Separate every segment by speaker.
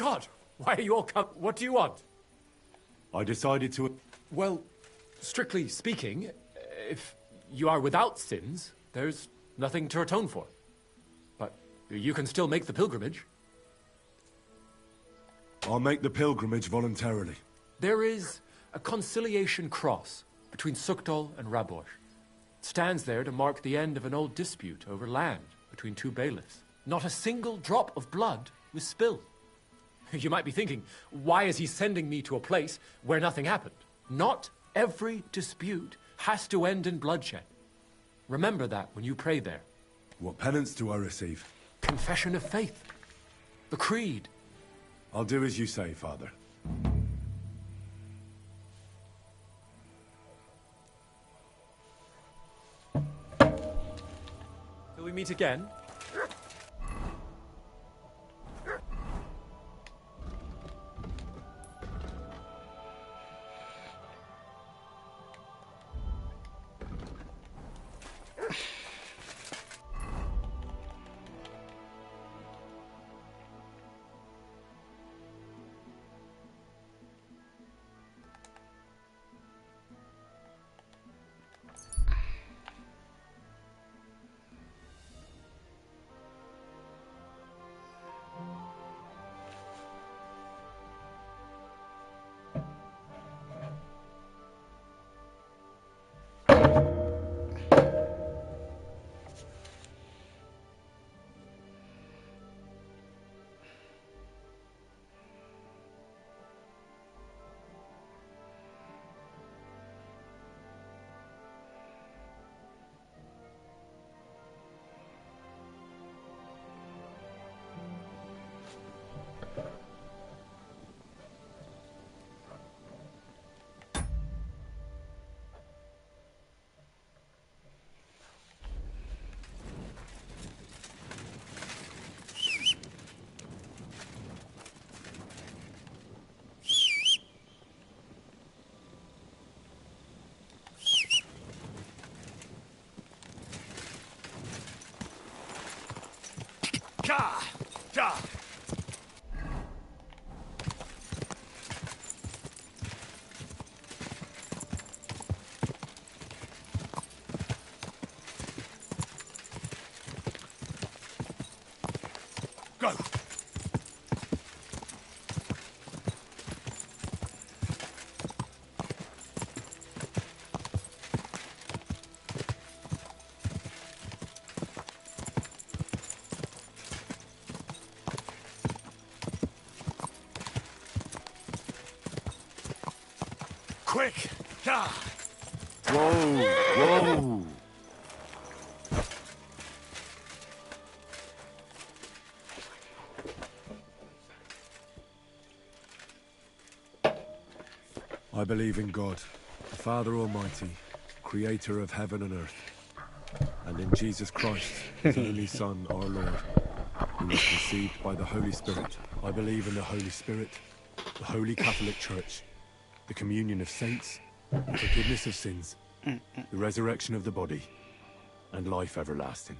Speaker 1: God! Why are you all come? What do you want?
Speaker 2: I decided to...
Speaker 1: Well, strictly speaking, if you are without sins, there's nothing to atone for. But you can still make the pilgrimage.
Speaker 2: I'll make the pilgrimage voluntarily.
Speaker 1: There is a conciliation cross between Sukdal and Rabosh. It stands there to mark the end of an old dispute over land between two bailiffs. Not a single drop of blood was spilled. You might be thinking, why is he sending me to a place where nothing happened? Not every dispute has to end in bloodshed. Remember that when you pray there.
Speaker 2: What penance do I receive?
Speaker 1: Confession of faith. The creed.
Speaker 2: I'll do as you say, Father.
Speaker 1: Till we meet again.
Speaker 2: Go!
Speaker 3: Quick! God!
Speaker 2: Whoa! Whoa! I believe in God, the Father Almighty, creator of heaven and earth, and in Jesus Christ, his only Son, our Lord, who was conceived by the Holy Spirit. I believe in the Holy Spirit, the Holy Catholic Church, the communion of saints, the forgiveness of sins, the resurrection of the body, and life everlasting.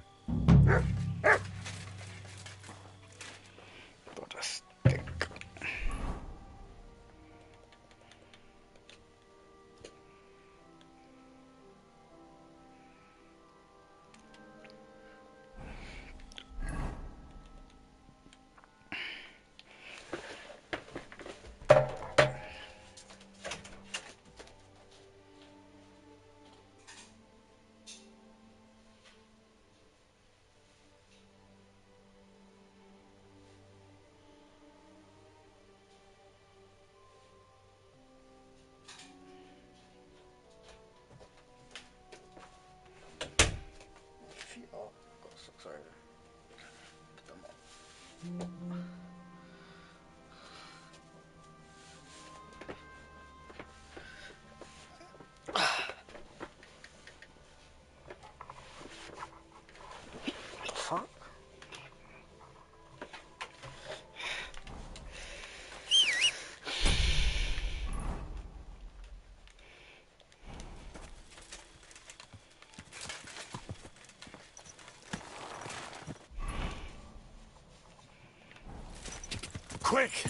Speaker 3: Quick!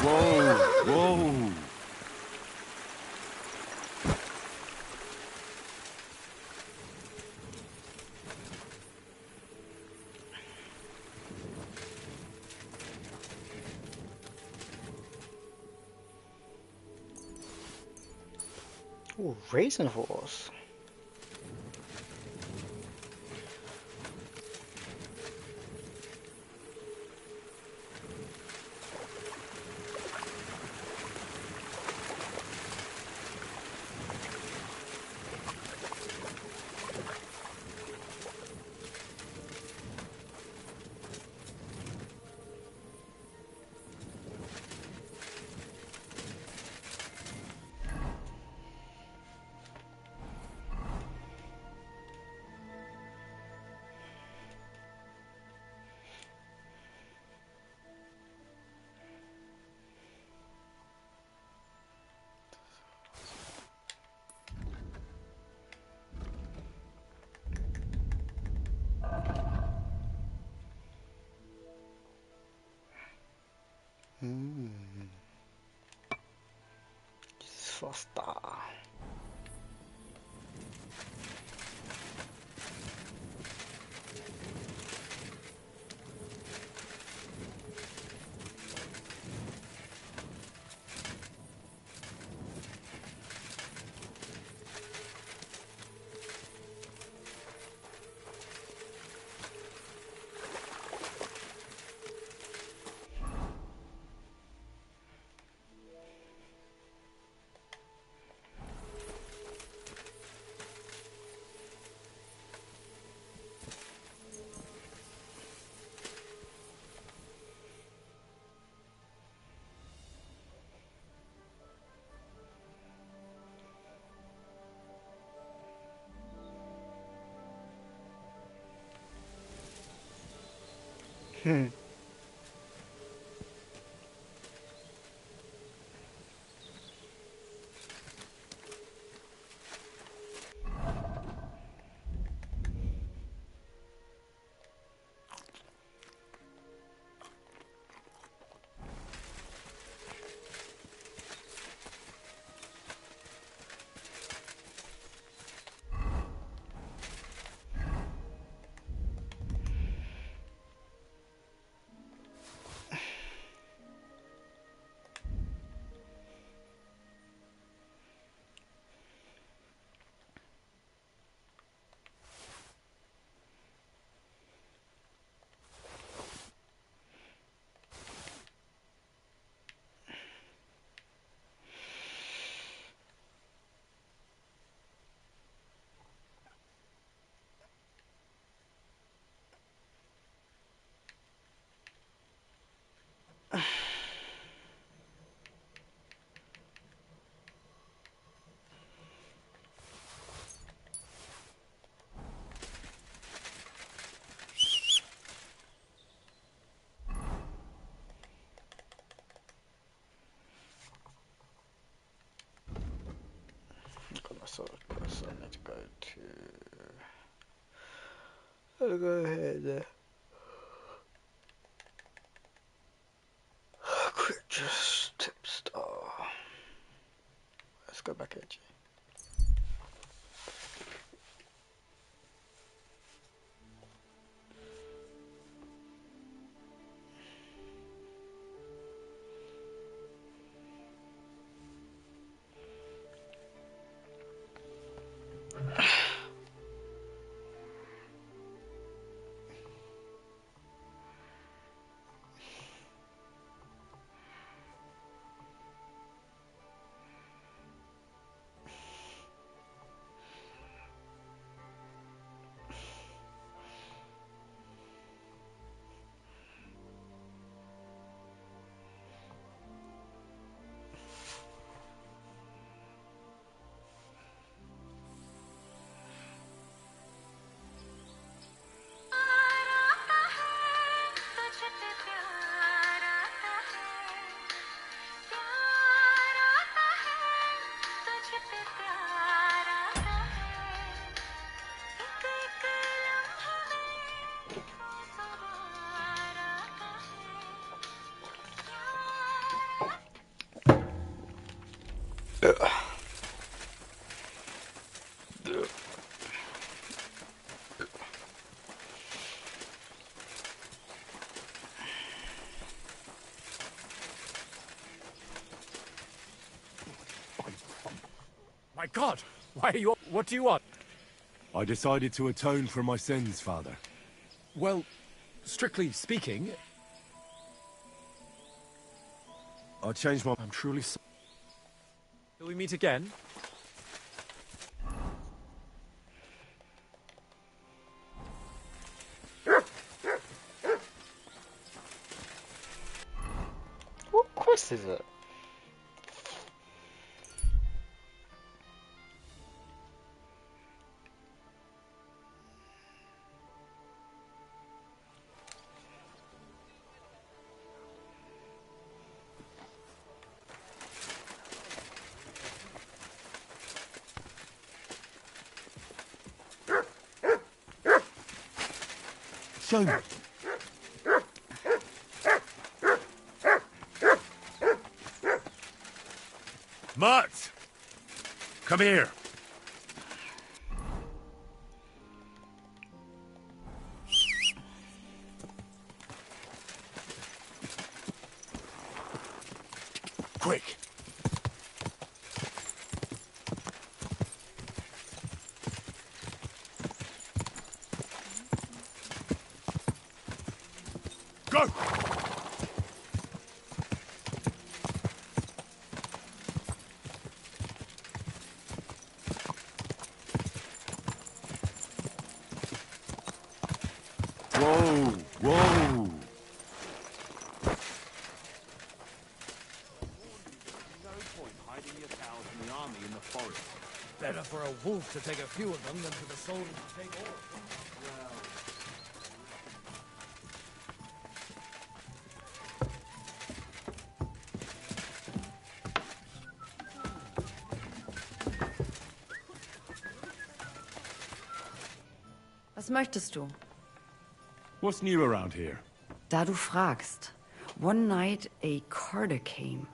Speaker 4: Whoa! Whoa!
Speaker 5: Ooh, raisin horse. Foster. So I need to go to. I'll go ahead. Quick, just tip star. Let's go back at you.
Speaker 1: My God! Why are you... What do you want?
Speaker 2: I decided to atone for my sins, Father.
Speaker 1: Well, strictly speaking,
Speaker 2: I changed my...
Speaker 1: I'm truly sorry. Till we meet again?
Speaker 5: What quest is it?
Speaker 2: Show me.
Speaker 3: Mutt! Come here. Quick. Go!
Speaker 4: Whoa! Whoa! No point hiding your cows from the army in the forest.
Speaker 3: Better for a wolf to take a few of them than for the soldiers to take all.
Speaker 6: Was möchtest du?
Speaker 2: What's new around here?
Speaker 6: Da du fragst. One night a carter came.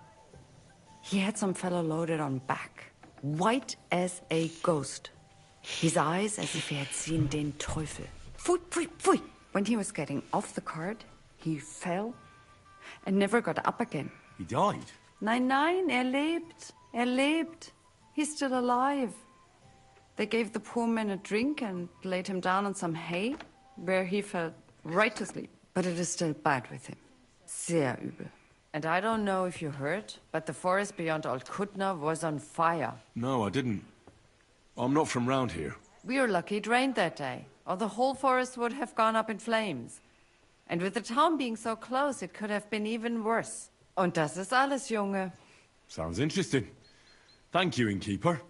Speaker 6: He had some fellow loaded on back, white as a ghost. His eyes as if he had seen den Teufel. Pfui, pfui, pfui. When he was getting off the cart, he fell and never got up again.
Speaker 2: He died?
Speaker 6: Nein, nein, lebt. Lebt. He's still alive. They gave the poor man a drink and laid him down on some hay, where he fell right to sleep. But it is still bad with him. Sehr übel. And I don't know if you heard, but the forest beyond Old Kutna was on fire.
Speaker 2: No, I didn't. I'm not from round here.
Speaker 6: We were lucky it rained that day, or the whole forest would have gone up in flames. And with the town being so close, it could have been even worse. Und das ist alles, Junge.
Speaker 2: Sounds interesting. Thank you, innkeeper.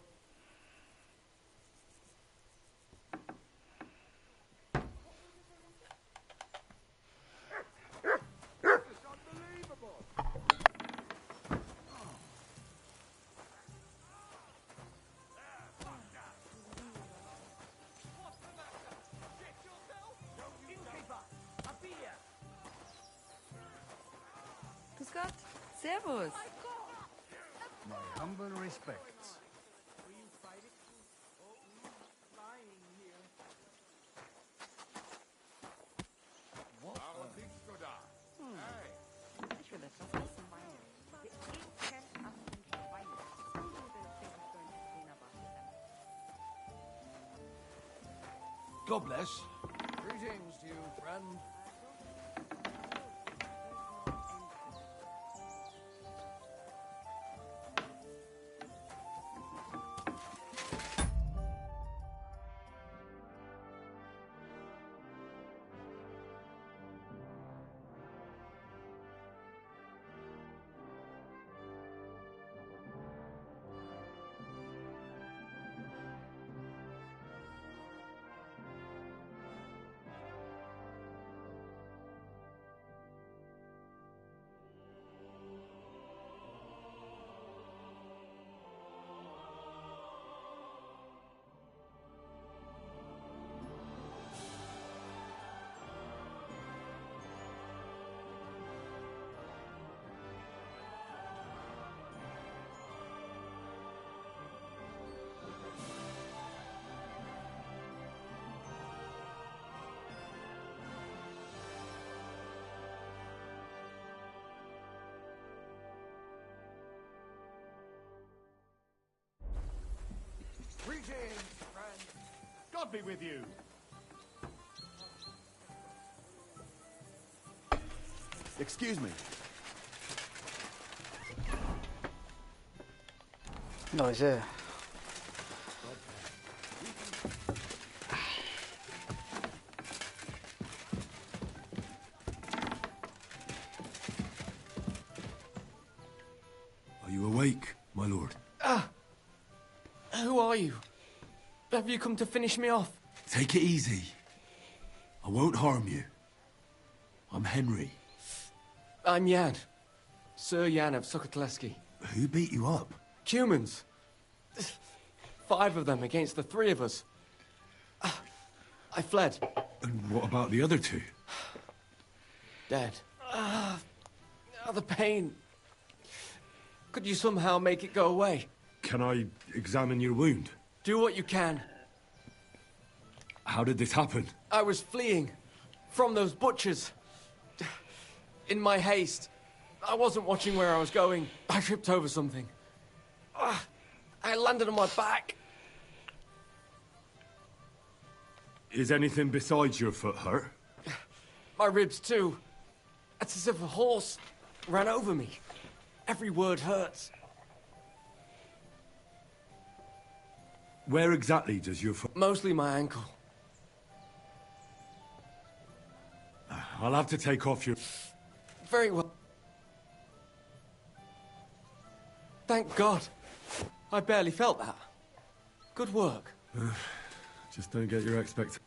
Speaker 6: Grüß Gott. Servus.
Speaker 3: My humble respects.
Speaker 6: Ich will etwas essen. Wir ekelhaften Schweine.
Speaker 3: God bless. Greetings to you, friend.
Speaker 2: God be with you.
Speaker 7: Excuse me.
Speaker 5: No, he's here.
Speaker 2: Are you awake, my lord?
Speaker 1: Who are you? Have you come to finish me off?
Speaker 2: Take it easy. I won't harm you. I'm Henry.
Speaker 1: I'm Jan. Sir Jan of Sukatleski.
Speaker 2: Who beat you up?
Speaker 1: Humans. 5 of them against the 3 of us. I fled.
Speaker 2: And what about the other 2?
Speaker 1: Dead. The pain. Could you somehow make it go away?
Speaker 2: Can I examine your wound?
Speaker 1: Do what you can.
Speaker 2: How did this happen?
Speaker 1: I was fleeing from those butchers. In my haste, I wasn't watching where I was going. I tripped over something. I landed on my back.
Speaker 2: Is anything besides your foot hurt?
Speaker 1: My ribs too. It's as if a horse ran over me. Every word hurts.
Speaker 2: Where exactly does your foot...
Speaker 1: Mostly my ankle.
Speaker 2: I'll have to take off your...
Speaker 1: Very well. Thank God. I barely felt that. Good work.
Speaker 2: Just don't get your expectations.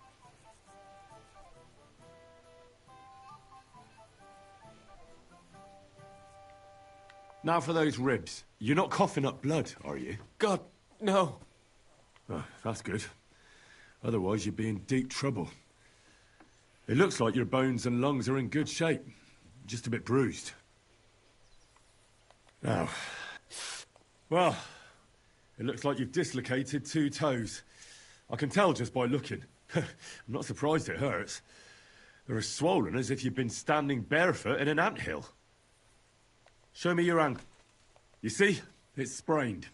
Speaker 2: Now for those ribs. You're not coughing up blood, are you?
Speaker 1: God, no.
Speaker 2: Oh, that's good. Otherwise, you'd be in deep trouble. It looks like your bones and lungs are in good shape. Just a bit bruised. Now... Well, it looks like you've dislocated 2 toes. I can tell just by looking. I'm not surprised it hurts. They're as swollen as if you've been standing barefoot in an anthill. Show me your ankle. You see? It's sprained.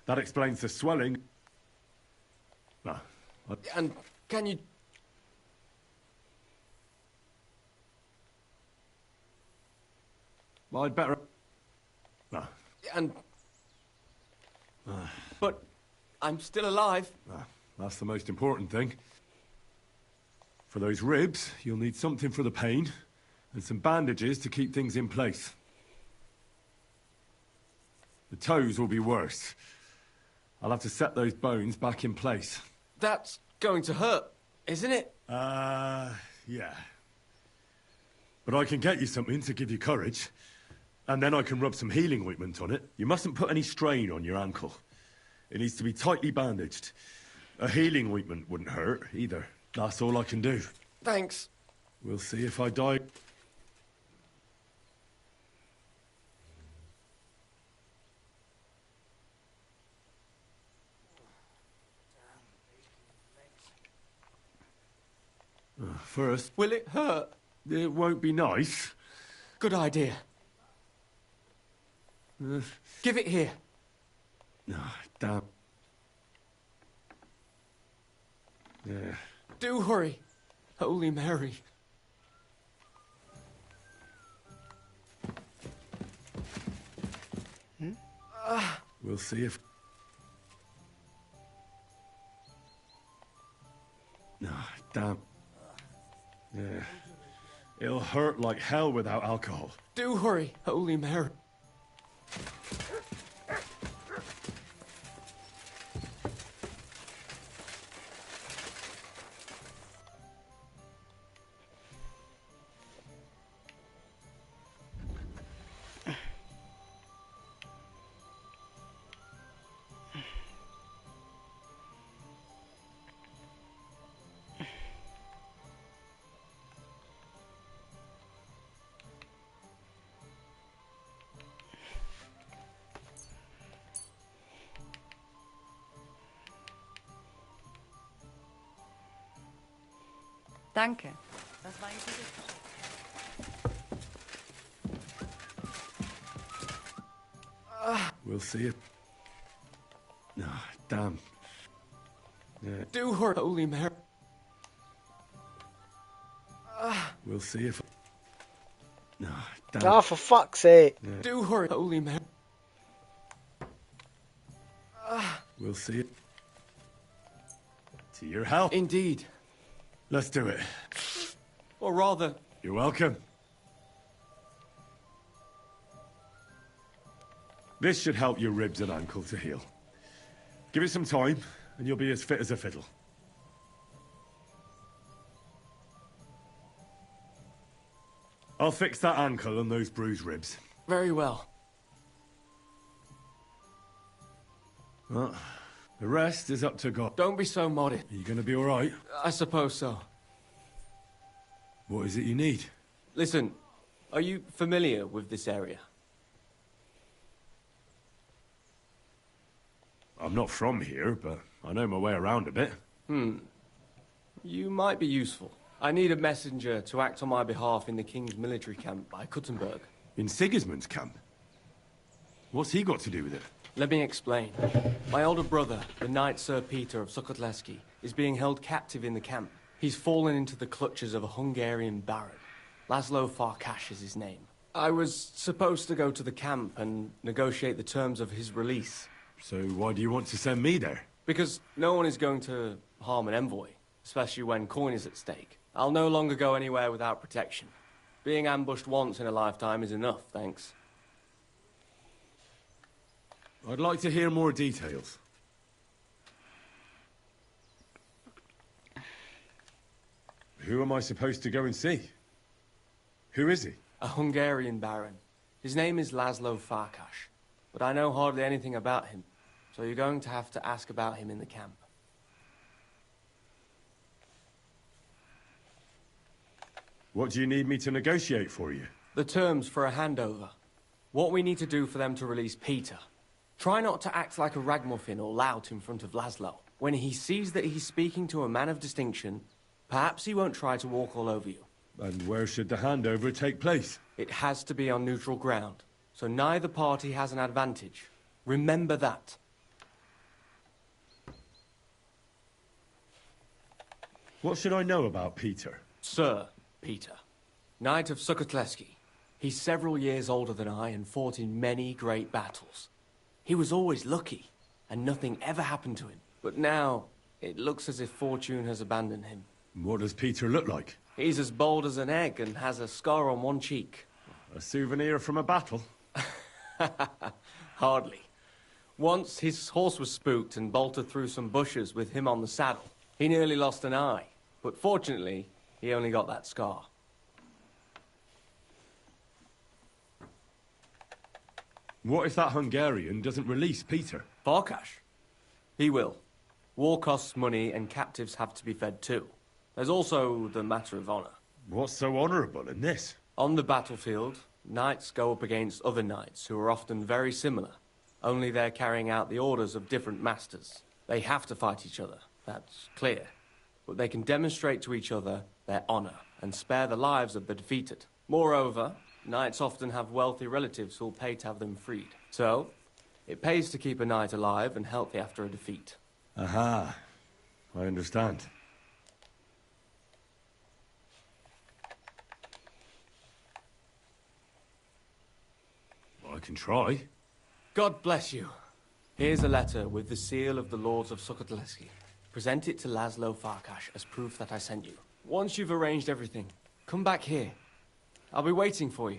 Speaker 2: That explains the swelling. Ah,
Speaker 1: And can you...
Speaker 2: I'd better... Ah,
Speaker 1: And... But I'm still alive.
Speaker 2: that's the most important thing. For those ribs, you'll need something for the pain, and some bandages to keep things in place. The toes will be worse. I'll have to set those bones back in place.
Speaker 1: That's going to hurt, isn't it?
Speaker 2: Yeah. But I can get you something to give you courage. And then I can rub some healing ointment on it. You mustn't put any strain on your ankle. It needs to be tightly bandaged. A healing ointment wouldn't hurt, either. That's all I can do.
Speaker 1: Thanks.
Speaker 2: We'll see if I die. First,
Speaker 1: Will it hurt?
Speaker 2: it won't be nice.
Speaker 1: Good idea. Give it here.
Speaker 2: Ah, damn. Yeah.
Speaker 1: Do hurry. Holy Mary.
Speaker 2: We'll see if... Ah, damn. Yeah. It'll hurt like hell without alcohol.
Speaker 1: Do hurry. Holy Mary.
Speaker 6: Danke. Das war ein gutes Geschenk.
Speaker 2: We'll see if... Ah, damn.
Speaker 1: Do her, Holy Mary.
Speaker 2: We'll see if... No, damn.
Speaker 5: Oh, for fuck's sake.
Speaker 1: Do her, Holy Mary.
Speaker 2: We'll see it. To your help.
Speaker 1: Indeed.
Speaker 2: Let's do it.
Speaker 1: Or rather...
Speaker 2: You're welcome. This should help your ribs and ankle to heal. Give it some time, and you'll be as fit as a fiddle. I'll fix that ankle and those bruised ribs.
Speaker 1: Very well.
Speaker 2: Well, the rest is up to God.
Speaker 1: Don't be so modest.
Speaker 2: Are you gonna be alright?
Speaker 1: I suppose so.
Speaker 2: What is it you need?
Speaker 1: Listen, are you familiar with this area?
Speaker 2: I'm not from here, but I know my way around a bit.
Speaker 1: You might be useful. I need a messenger to act on my behalf in the King's military camp by Kuttenberg.
Speaker 2: In Sigismund's camp? What's he got to do with it?
Speaker 1: Let me explain. My older brother, the Knight Sir Peter of Sukotleski, is being held captive in the camp. He's fallen into the clutches of a Hungarian baron. Laszlo Farkas is his name. I was supposed to go to the camp and negotiate the terms of his release.
Speaker 2: So why do you want to send me there?
Speaker 1: Because no one is going to harm an envoy, especially when coin is at stake. I'll no longer go anywhere without protection. Being ambushed once in a lifetime is enough, thanks.
Speaker 2: I'd like to hear more details. Who am I supposed to go and see? Who is he?
Speaker 1: A Hungarian baron. His name is Laszlo Farkas, but I know hardly anything about him, so you're going to have to ask about him in the camp.
Speaker 2: What do you need me to negotiate for you?
Speaker 1: The terms for a handover. What we need to do for them to release Peter. Try not to act like a ragamuffin or lout in front of Laszlo. When he sees that he's speaking to a man of distinction, perhaps he won't try to walk all over you.
Speaker 2: And where should the handover take place?
Speaker 1: It has to be on neutral ground, so neither party has an advantage. Remember that.
Speaker 2: What should I know about Peter?
Speaker 1: Sir Peter, Knight of Sukotleski. He's several years older than I and fought in many great battles. He was always lucky, and nothing ever happened to him. But now, it looks as if fortune has abandoned him.
Speaker 2: What does Peter look like?
Speaker 1: He's as bold as an egg and has a scar on one cheek.
Speaker 2: A souvenir from a battle?
Speaker 1: Hardly. Once his horse was spooked and bolted through some bushes with him on the saddle. He nearly lost an eye, but fortunately, he only got that scar.
Speaker 2: What if that Hungarian doesn't release Peter?
Speaker 1: Farkas? He will. War costs money and captives have to be fed too. There's also the matter of honor.
Speaker 2: What's so honorable in this?
Speaker 1: On the battlefield, knights go up against other knights who are often very similar, only they're carrying out the orders of different masters. They have to fight each other, that's clear. But they can demonstrate to each other their honor and spare the lives of the defeated. Moreover, knights often have wealthy relatives who'll pay to have them freed. So, it pays to keep a knight alive and healthy after a defeat.
Speaker 2: Aha. I understand. I can try.
Speaker 1: God bless you. Here's a letter with the seal of the Lords of Sukotleski. Present it to Laszlo Farkas as proof that I sent you. Once you've arranged everything, come back here. I'll be waiting for you.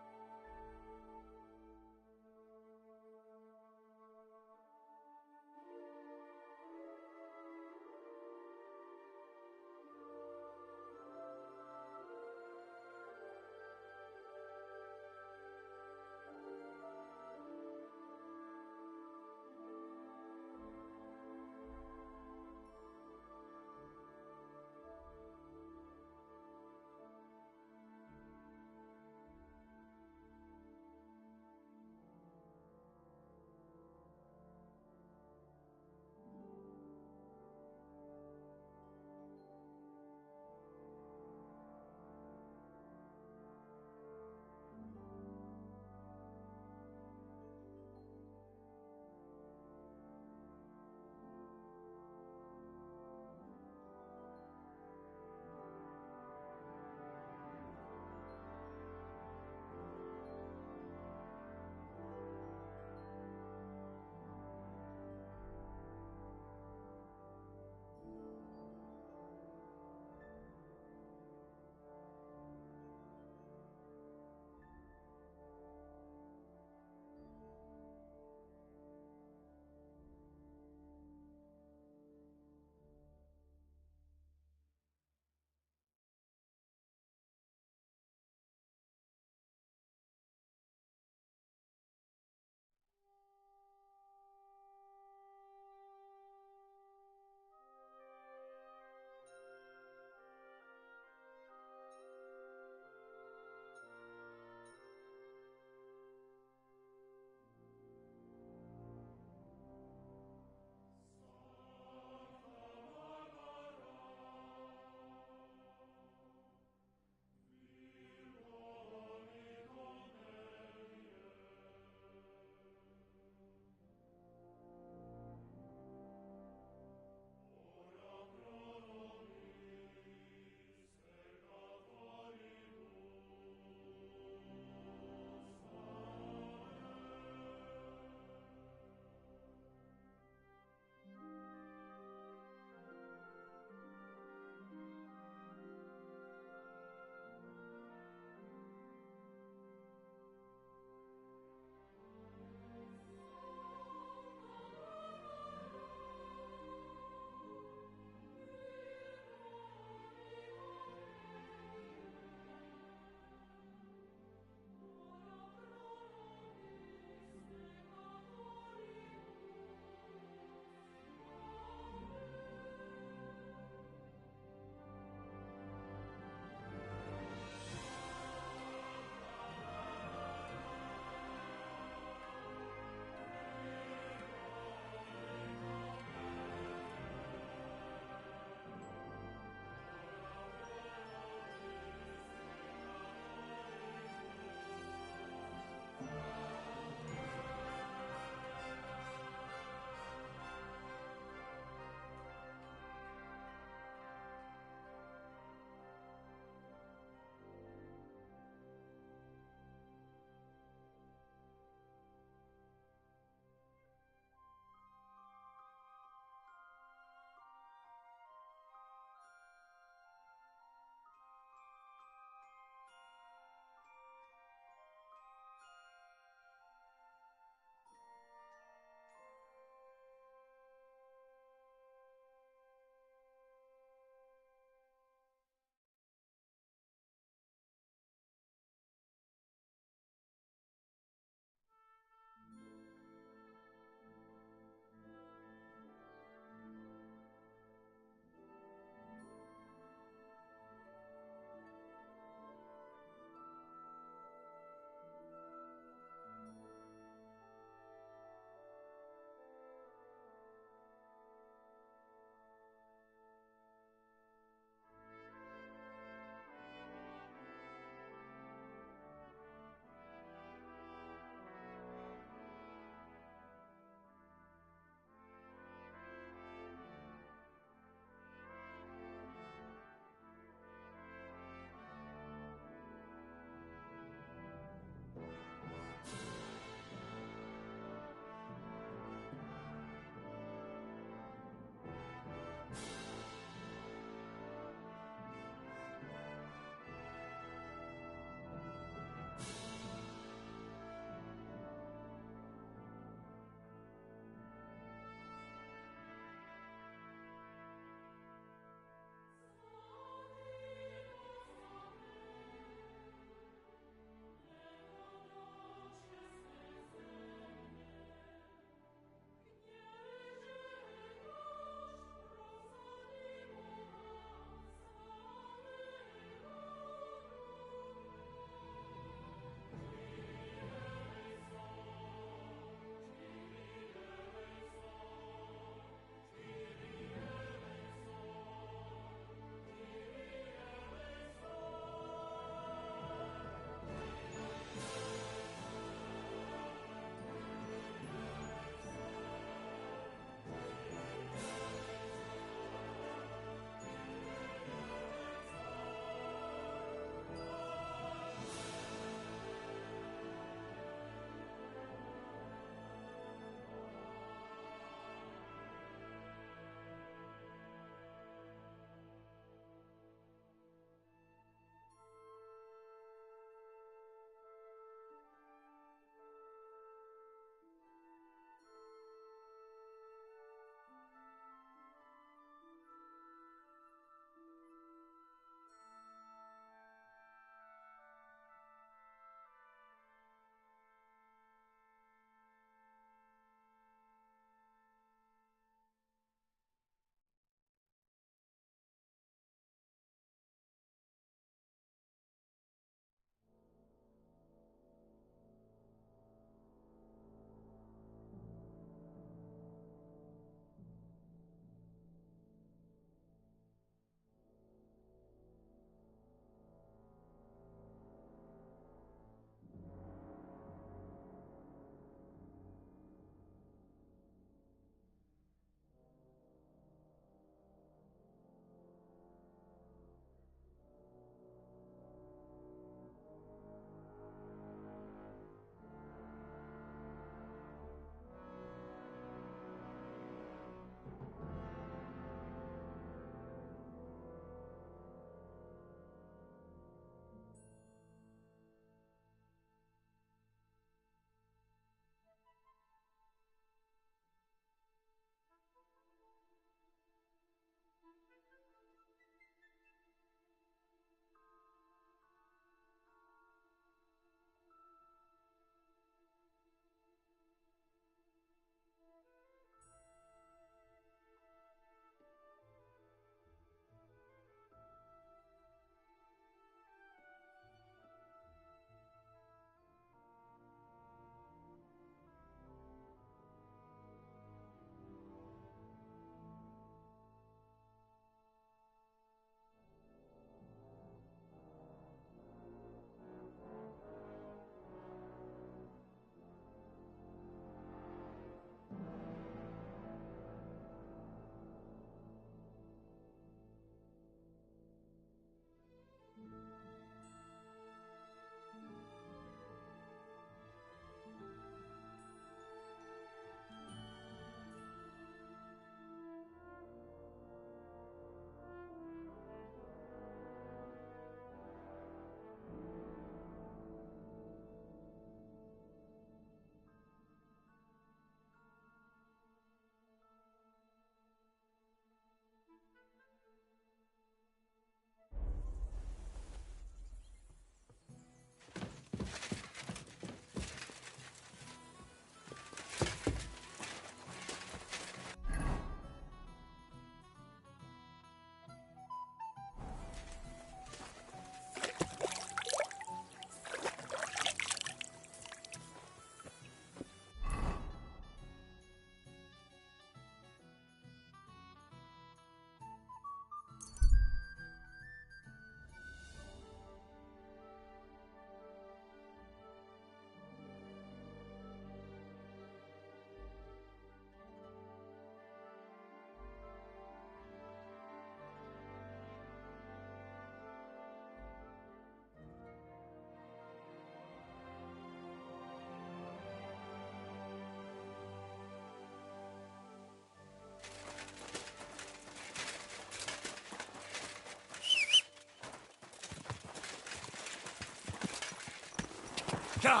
Speaker 2: Whoa,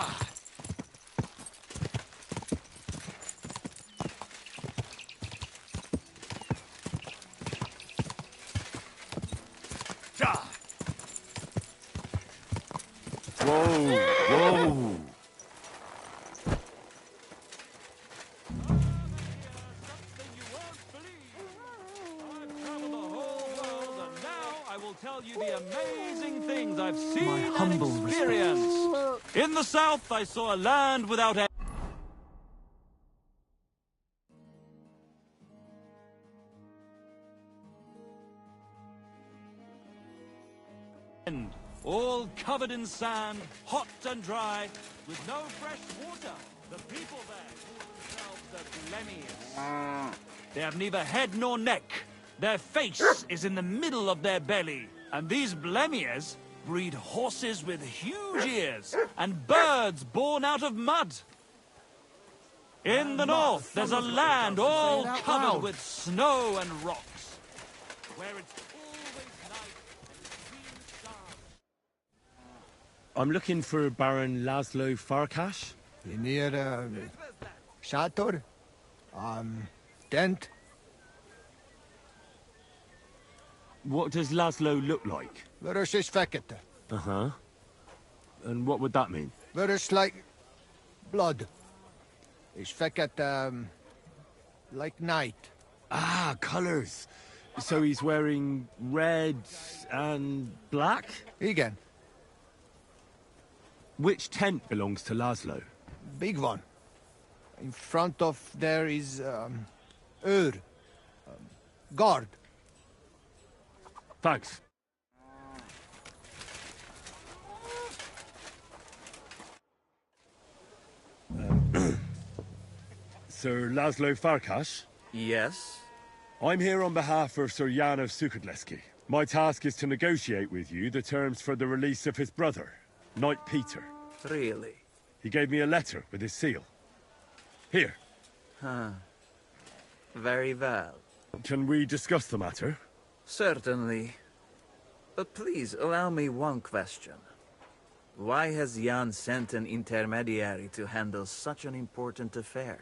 Speaker 2: whoa.
Speaker 4: I will tell you the amazing things I've seen and experienced. In the south, I saw a land without end, all covered in sand, hot and dry, with no fresh water. The people there call themselves the Lemmies. They have neither head nor neck. Their face is in the middle of their belly. And these Blemiers breed horses with huge ears and birds born out of mud. In the north, there's a land all covered with snow and rocks, where it's always night and between stars.
Speaker 2: I'm looking for Baron Laszlo Farkas.
Speaker 3: Near Shator? Tent?
Speaker 2: What does Laszlo look like?
Speaker 3: Where is fekete?
Speaker 2: Uh-huh. And what would that mean?
Speaker 3: Where is like blood? Is feket like night?
Speaker 2: Ah, colours. So he's wearing red and black?
Speaker 3: Again.
Speaker 2: Which tent belongs to Laszlo?
Speaker 3: Big one. In front of there is Ur. Guard.
Speaker 2: Thanks. Sir Laszlo Farkas?
Speaker 4: Yes?
Speaker 2: I'm here on behalf of Sir Jan of Sukadleski. My task is to negotiate with you the terms for the release of his brother, Knight Peter.
Speaker 4: Really?
Speaker 2: He gave me a letter with his seal. Here.
Speaker 4: Huh. Very well.
Speaker 2: Can we discuss the matter?
Speaker 4: Certainly. But please, allow me one question. Why has Jan sent an intermediary to handle such an important affair?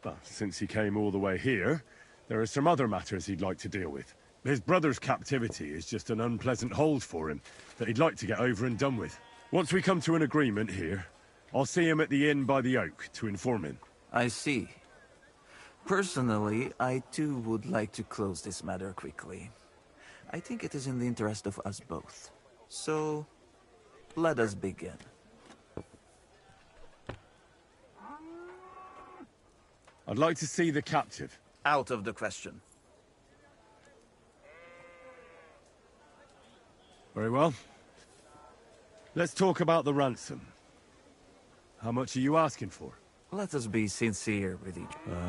Speaker 2: Well, since he came all the way here, there are some other matters he'd like to deal with. His brother's captivity is just an unpleasant hold for him that he'd like to get over and done with. Once we come to an agreement here, I'll see him at the inn by the oak to inform him.
Speaker 4: I see. Personally, I too would like to close this matter quickly. I think it is in the interest of us both. So, let us begin.
Speaker 2: I'd like to see the captive.
Speaker 4: Out of the question.
Speaker 2: Very well. Let's talk about the ransom. How much are you asking for?
Speaker 4: Let us be sincere with each other.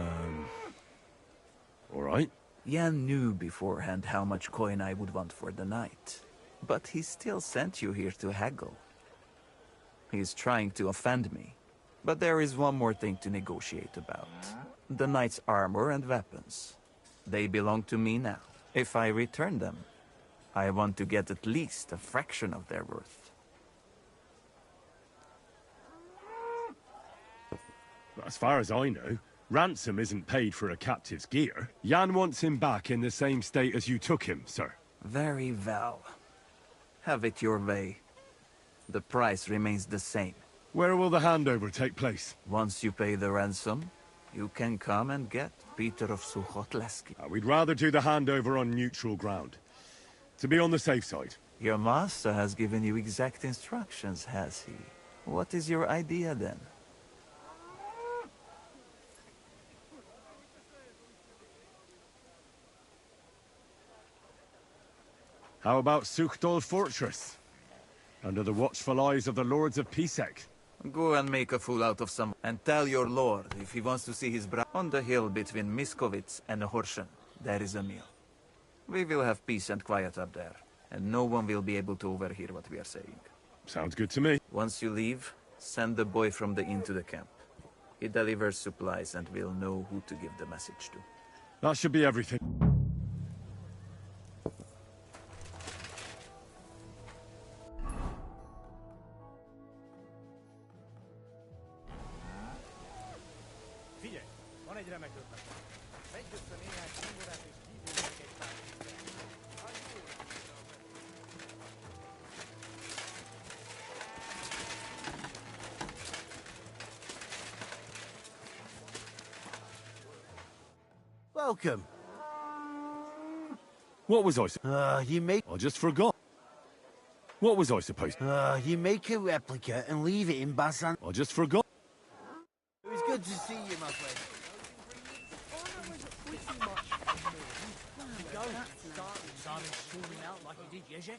Speaker 2: All right.
Speaker 4: Jan knew beforehand how much coin I would want for the night. But he still sent you here to haggle. He's trying to offend me. But there is one more thing to negotiate about. The knight's armor and weapons. They belong to me now. If I return them, I want to get at least a fraction of their worth.
Speaker 2: As far as I know, ransom isn't paid for a captive's gear. Jan wants him back in the same state as you took him, sir.
Speaker 4: Very well. Have it your way. The price remains the same.
Speaker 2: Where will the handover take place?
Speaker 4: Once you pay the ransom, you can come and get Peter of Suchotleski.
Speaker 2: We'd rather do the handover on neutral ground. To be on the safe side.
Speaker 4: Your master has given you exact instructions, has he? What is your idea then?
Speaker 2: How about Suchdol Fortress? Under the watchful eyes of the Lords of Pisek.
Speaker 4: Go and make a fool out of some, and tell your lord if he wants to see his brother on the hill between Miskovitz and Groschen. There is a meal. We will have peace and quiet up there, and no one will be able to overhear what we are saying.
Speaker 2: Sounds good to me.
Speaker 4: Once you leave, send the boy from the inn to the camp. He delivers supplies and will know who to give the message to.
Speaker 2: That should be everything.
Speaker 3: Welcome.
Speaker 2: What was I
Speaker 3: You make
Speaker 2: I just forgot. What was I supposed
Speaker 3: you make a replica and leave it in Basan.
Speaker 2: I just forgot.
Speaker 3: It was good to see you, my friend. Started storming out like you did yesterday.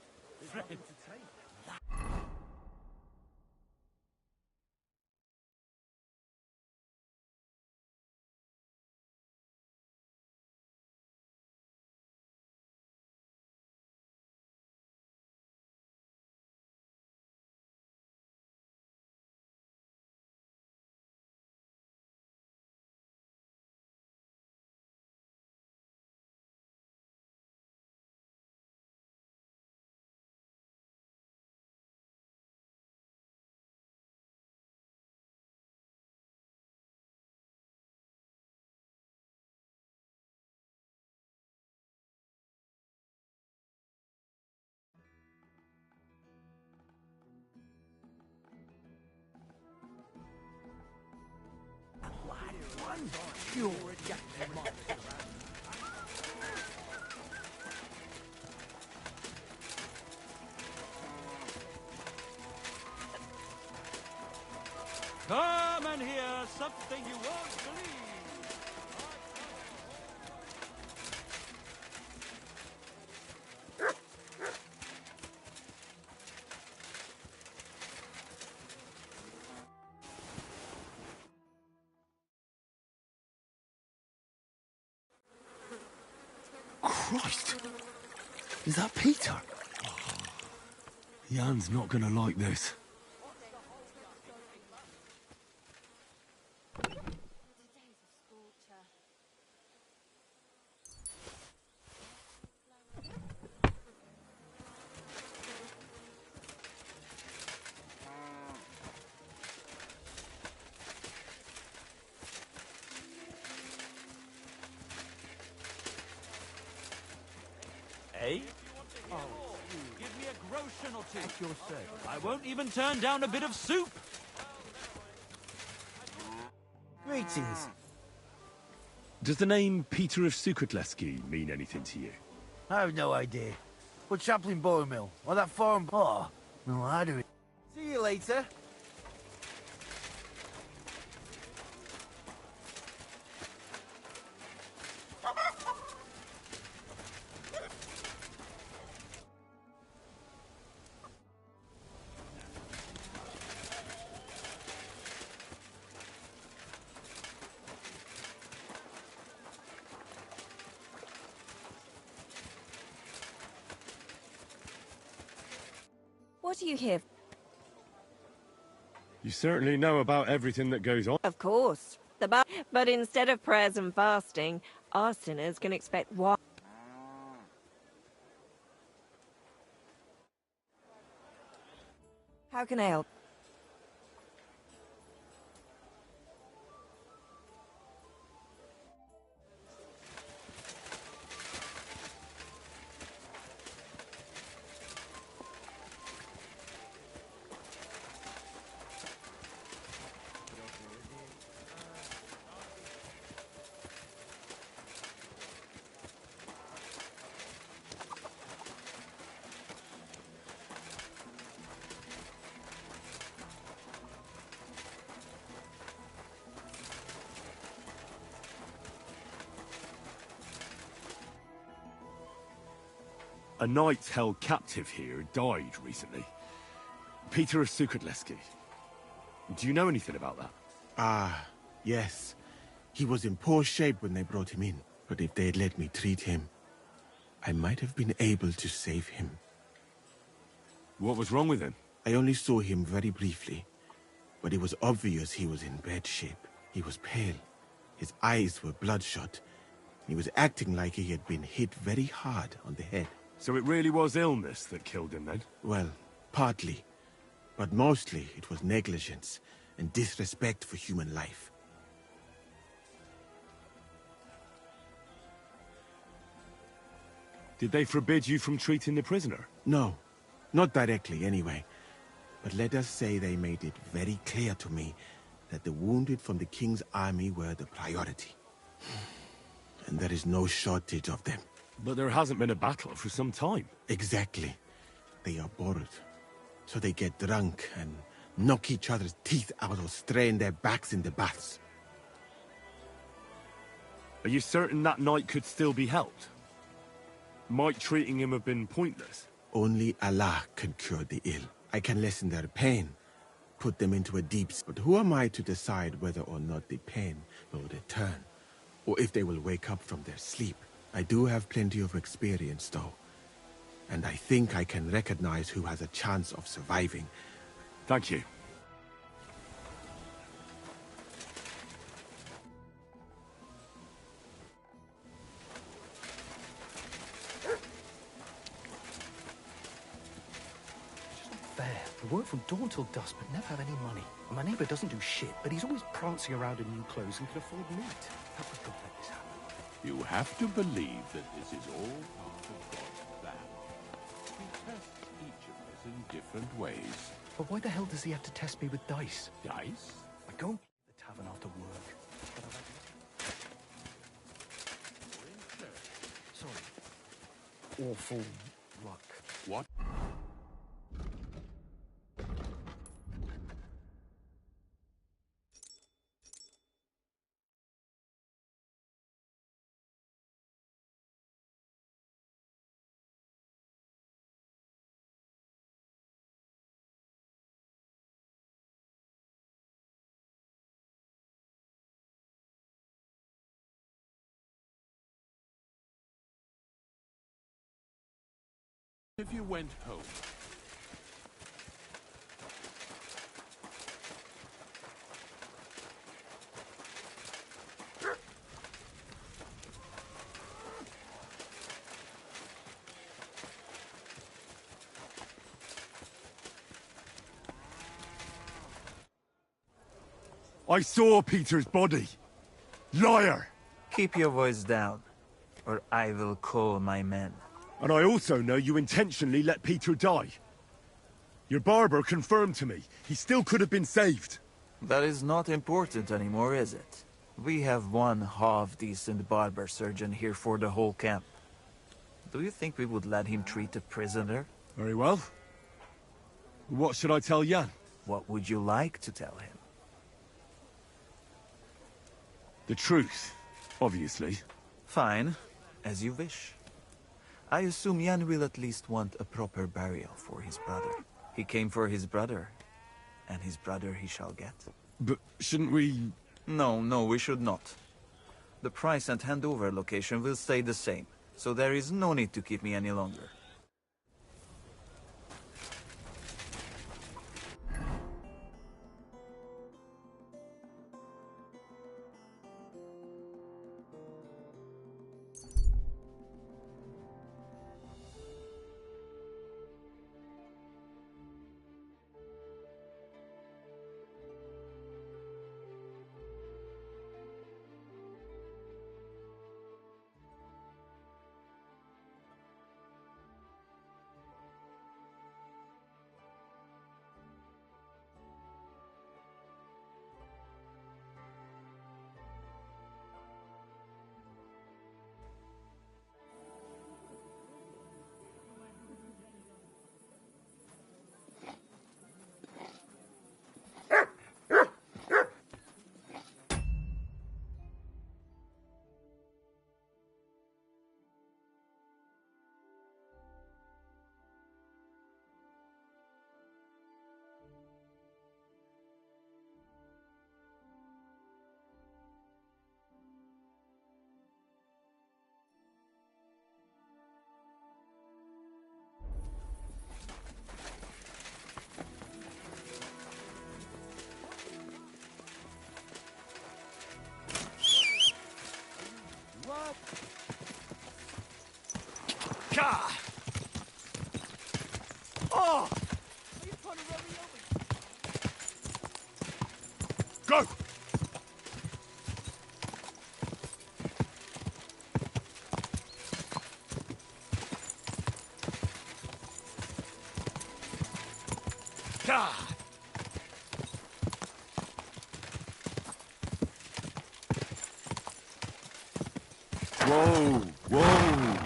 Speaker 4: Come and hear something you won't believe.
Speaker 2: Christ! Is that Peter? Jan's not gonna like this.
Speaker 4: Eh? Oh, give me a GROSHEN or two. At your service. I won't even turn down a bit of soup.
Speaker 3: Greetings.
Speaker 2: Does the name Peter of Sukotleski mean anything to you?
Speaker 3: I have no idea. But Chaplain Boromil, or that foreign bar. No, I do it. See you later.
Speaker 8: What are you here for?
Speaker 2: You certainly know about everything that goes on.
Speaker 8: Of course. But instead of prayers and fasting, our sinners can expect what? How can I help?
Speaker 2: A knight held captive here died recently. Peter of Sukotleski. Do you know anything about that?
Speaker 9: Ah, yes. He was in poor shape when they brought him in. But if they had let me treat him, I might have been able to save him.
Speaker 2: What was wrong with him?
Speaker 9: I only saw him very briefly. But it was obvious he was in bad shape. He was pale. His eyes were bloodshot. He was acting like he had been hit very hard on the head.
Speaker 2: So it really was illness that killed him then?
Speaker 9: Well, partly. But mostly it was negligence and disrespect for human life.
Speaker 2: Did they forbid you from treating the prisoner?
Speaker 9: No, not directly anyway. But let us say they made it very clear to me that the wounded from the king's army were the priority. And there is no shortage of them.
Speaker 2: But there hasn't been a battle for some time.
Speaker 9: Exactly. They are bored. So they get drunk and knock each other's teeth out or strain their backs in the baths.
Speaker 2: Are you certain that night could still be helped? Might treating him have been pointless?
Speaker 9: Only Allah can cure the ill. I can lessen their pain, put them into a deep sleep. But who am I to decide whether or not the pain will return, or if they will wake up from their sleep? I do have plenty of experience, though, and I think I can recognize who has a chance of surviving.
Speaker 2: Thank you.
Speaker 10: We work from dawn till dusk, but never have any money. And my neighbor doesn't do shit, but he's always prancing around in new clothes and can afford meat. How could God let this happen?
Speaker 11: You have to believe that this is all part of God's plan. He tests each of us in different ways.
Speaker 10: But why the hell does he have to test me with dice?
Speaker 11: Dice?
Speaker 10: I go and play at the tavern after work. Sorry. Awful luck.
Speaker 11: What? If you went home.
Speaker 2: I saw Peter's body. Liar!
Speaker 12: Keep your voice down, or I will call my men.
Speaker 2: And I also know you intentionally let Peter die. Your barber confirmed to me he still could have been saved.
Speaker 12: That is not important anymore, is it? We have one half-decent barber surgeon here for the whole camp. Do you think we would let him treat a prisoner?
Speaker 2: Very well. What should I tell Jan?
Speaker 12: What would you like to tell him?
Speaker 2: The truth, obviously.
Speaker 12: Fine, as you wish. I assume Jan will at least want a proper burial for his brother. He came for his brother, and his brother he shall get.
Speaker 2: But shouldn't we...
Speaker 12: No, we should not. The price and handover location will stay the same, so there is no need to keep me any longer.
Speaker 3: Gah! Oh! Are you trying to run me over?
Speaker 2: Go!
Speaker 3: God!
Speaker 2: Whoa! Whoa!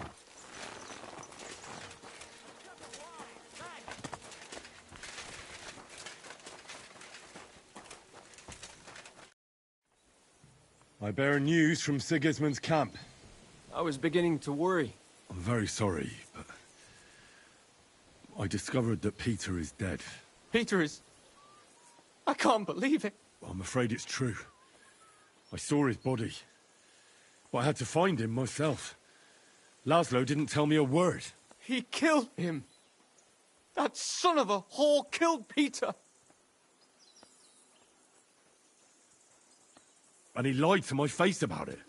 Speaker 2: I bear news from Sigismund's camp.
Speaker 13: I was beginning to worry.
Speaker 2: I'm very sorry, but I discovered that Peter is dead.
Speaker 13: Peter is... I can't believe it.
Speaker 2: I'm afraid it's true. I saw his body, but I had to find him myself. Laszlo didn't tell me a word.
Speaker 13: He killed him. That son of a whore killed Peter.
Speaker 2: And he lied to my face about it.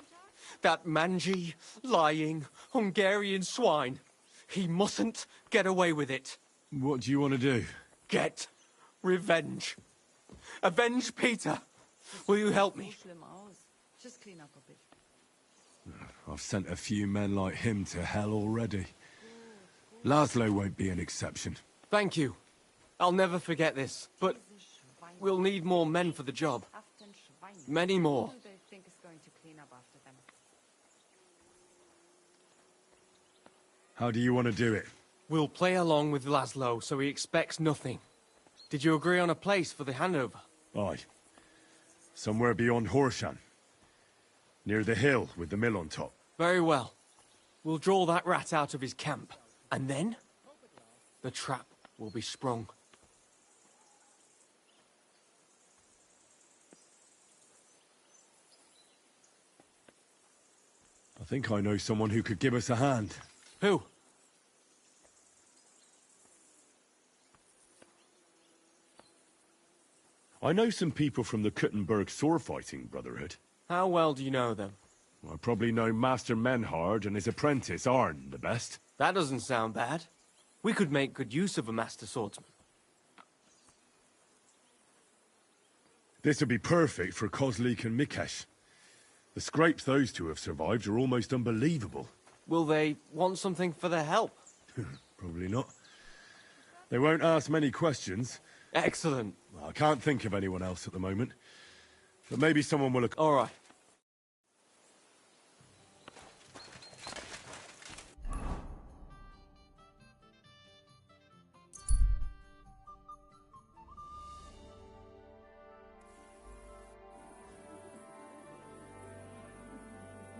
Speaker 13: That mangy, lying, Hungarian swine. He mustn't get away with it.
Speaker 2: What do you want to do?
Speaker 13: Get revenge. Avenge Peter. Will you help me?
Speaker 6: Just clean up a bit.
Speaker 2: I've sent a few men like him to hell already. Laszlo won't be an exception.
Speaker 13: Thank you. I'll never forget this, but we'll need more men for the job. Many more.
Speaker 6: Who do they think is going to clean up after them?
Speaker 2: How do you want to do it?
Speaker 13: We'll play along with Laszlo so he expects nothing. Did you agree on a place for the handover?
Speaker 2: Aye. Somewhere beyond Horshan. Near the hill with the mill on top.
Speaker 13: Very well. We'll draw that rat out of his camp. And then, the trap will be sprung.
Speaker 2: I think I know someone who could give us a hand.
Speaker 13: Who?
Speaker 2: I know some people from the Kuttenberg sword-fighting brotherhood.
Speaker 13: How well do you know them?
Speaker 2: I probably know Master Menhard and his apprentice Arn the best.
Speaker 13: That doesn't sound bad. We could make good use of a master swordsman.
Speaker 2: This would be perfect for Kozlik and Mikesh. The scrapes those two have survived are almost unbelievable.
Speaker 13: Will they want something for their help?
Speaker 2: Probably not. They won't ask many questions.
Speaker 13: Excellent.
Speaker 2: Well, I can't think of anyone else at the moment. But maybe someone will...
Speaker 13: All right.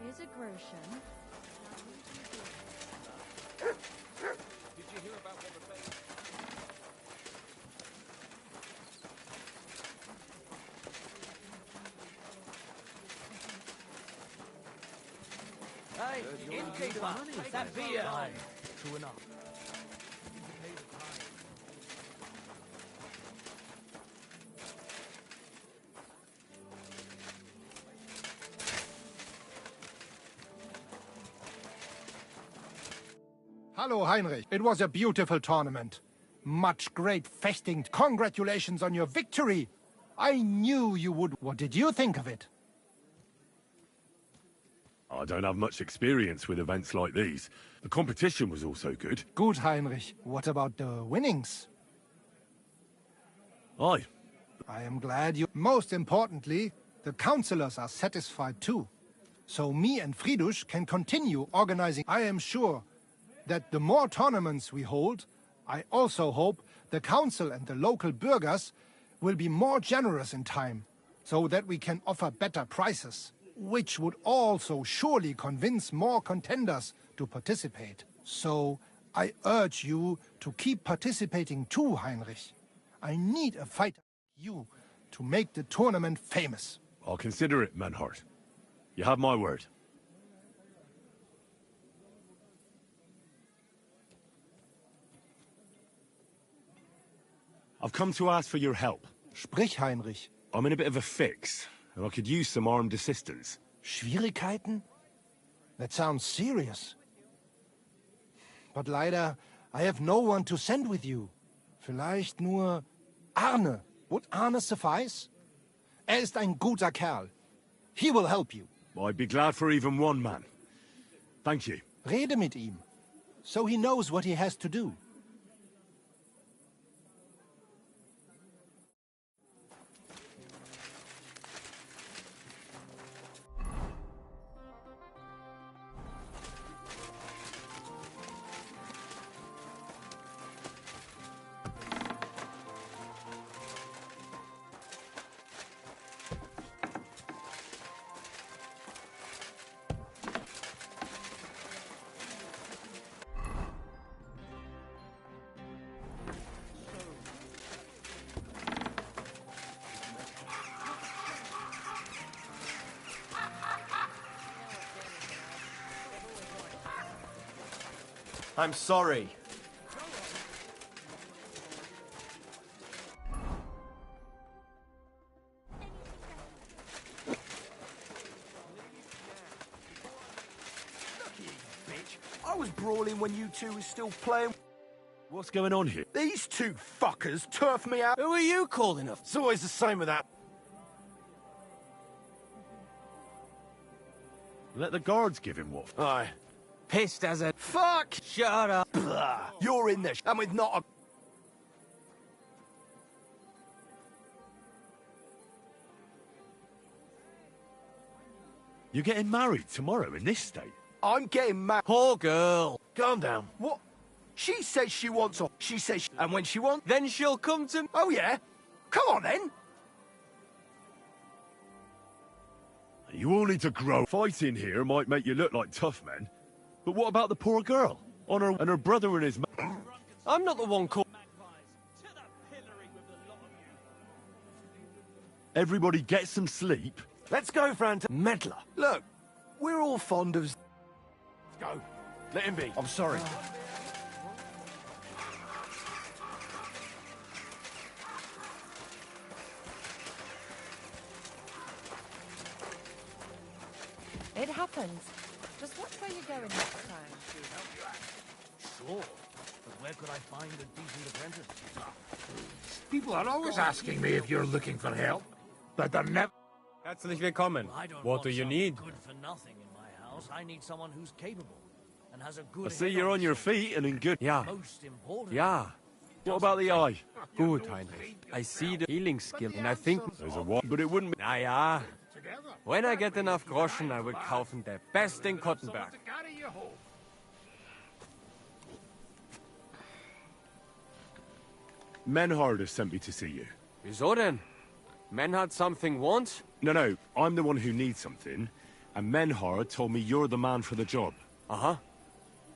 Speaker 14: Here's a GROSHEN.
Speaker 11: Did you hear about what the thing?
Speaker 3: Hey, innkeeper, take that beer home.
Speaker 10: True enough.
Speaker 15: Hello, Heinrich. It was a beautiful tournament. Much great festing. Congratulations on your victory. I knew you would. What did you think of it?
Speaker 2: I don't have much experience with events like these. The competition was also good.
Speaker 15: Good, Heinrich. What about the winnings?
Speaker 2: Aye.
Speaker 15: I am glad you... Most importantly, the councillors are satisfied too. So me and Fridush can continue organizing. I am sure that the more tournaments we hold, I also hope the council and the local burghers will be more generous in time, so that we can offer better prices, which would also surely convince more contenders to participate. So I urge you to keep participating too, Heinrich. I need a fighter like you to make the tournament famous.
Speaker 2: I'll consider it, Menhard. You have my word. I've come to ask for your help.
Speaker 15: Sprich, Heinrich.
Speaker 2: I'm in a bit of a fix, and I could use some armed assistance.
Speaker 15: Schwierigkeiten? That sounds serious. But leider, I have no one to send with you. Vielleicht nur Arne. Would Arne suffice? Ist ein guter Kerl. He will help you.
Speaker 2: I'd be glad for even one man. Thank you.
Speaker 15: Rede mit ihm, so he knows what he has to do.
Speaker 13: I'm sorry.
Speaker 3: I was brawling when you two were still playing.
Speaker 2: What's going on here?
Speaker 3: These two fuckers turfed me out.
Speaker 13: Who are you calling up?
Speaker 3: It's always the same with that.
Speaker 2: Let the guards give him what?
Speaker 3: Aye.
Speaker 13: Pissed as a...
Speaker 3: Fuck!
Speaker 13: Shut up.
Speaker 3: Blah. You're in there, and with not a...
Speaker 2: You're getting married tomorrow in this state?
Speaker 3: I'm getting mad.
Speaker 13: Poor girl.
Speaker 3: Calm down. What? She says she wants off. She says... And when she wants...
Speaker 13: Then she'll come to...
Speaker 3: Oh, yeah? Come on, then.
Speaker 2: You all need to grow. Fighting here might make you look like tough men. But what about the poor girl? On her and her brother and his...
Speaker 13: I'm not the one called...
Speaker 2: Everybody get some sleep.
Speaker 3: Let's go, Franta. Meddler. Look, we're all fond of... Let's go. Let him be. I'm sorry.
Speaker 14: It happens. Just watch where you're going next time.
Speaker 3: Sure. But where could I find a decent apprentice?
Speaker 16: People are always asking me if you're looking for help, but they're never...
Speaker 13: Herzlich willkommen. What do you need?
Speaker 3: Good for nothing in my house. I need someone who's capable and has a good...
Speaker 2: I see you're on your feet and in good...
Speaker 13: Yeah.
Speaker 3: Most important.
Speaker 13: Yeah.
Speaker 2: What about the eye?
Speaker 13: Good, Heinrich. I see the healing skill, and I think...
Speaker 2: There's a what? But it wouldn't...
Speaker 13: Na ja. When I get enough groschen, I will kaufen der best in Kottenberg.
Speaker 2: Menhard has sent me to see you.
Speaker 13: Wieso denn? Menhard something wants?
Speaker 2: No, I'm the one who needs something. And Menhard told me you're the man for the job.
Speaker 13: Aha.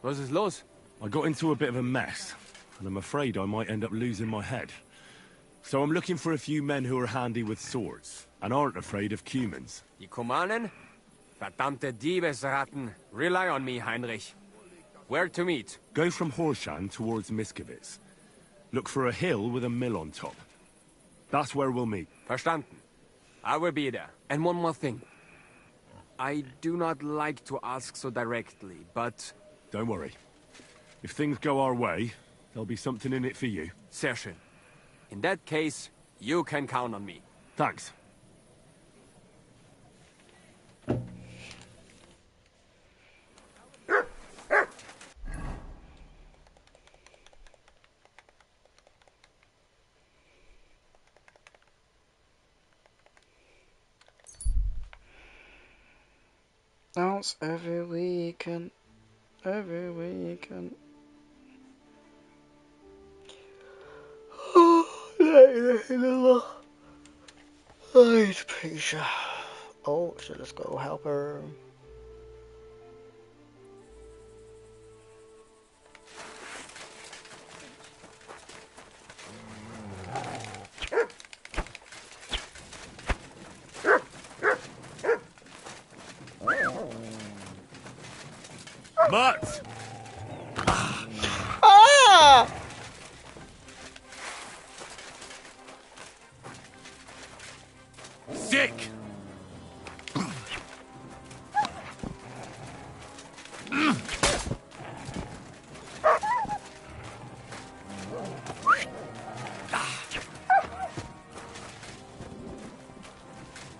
Speaker 13: Was ist los?
Speaker 2: I got into a bit of a mess, and I'm afraid I might end up losing my head. So I'm looking for a few men who are handy with swords, and aren't afraid of cumins.
Speaker 13: Die Kumanen? Verdammte Diebesratten. Rely on me, Heinrich. Where to meet?
Speaker 2: Go from Horshan towards Miskowitz. Look for a hill with a mill on top. That's where we'll meet.
Speaker 13: Verstanden. I will be there. And one more thing. I do not like to ask so directly, but...
Speaker 2: Don't worry. If things go our way, there'll be something in it for you.
Speaker 13: Sehr schön. In that case, you can count on me.
Speaker 2: Thanks.
Speaker 5: Dance every weekend. Every weekend. Right, Peisha. Oh, so let's go help her.
Speaker 2: Mats!
Speaker 5: Ah!
Speaker 2: Sick!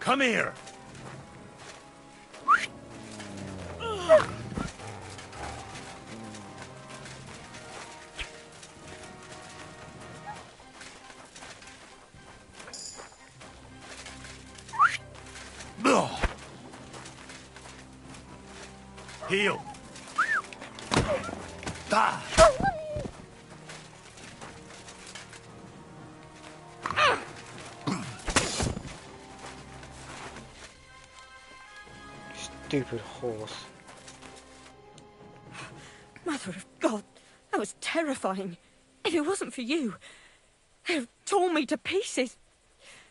Speaker 2: Come here! Heal.
Speaker 3: Ah.
Speaker 5: Stupid horse.
Speaker 8: Mother of God, that was terrifying. If it wasn't for you, they'd have torn me to pieces.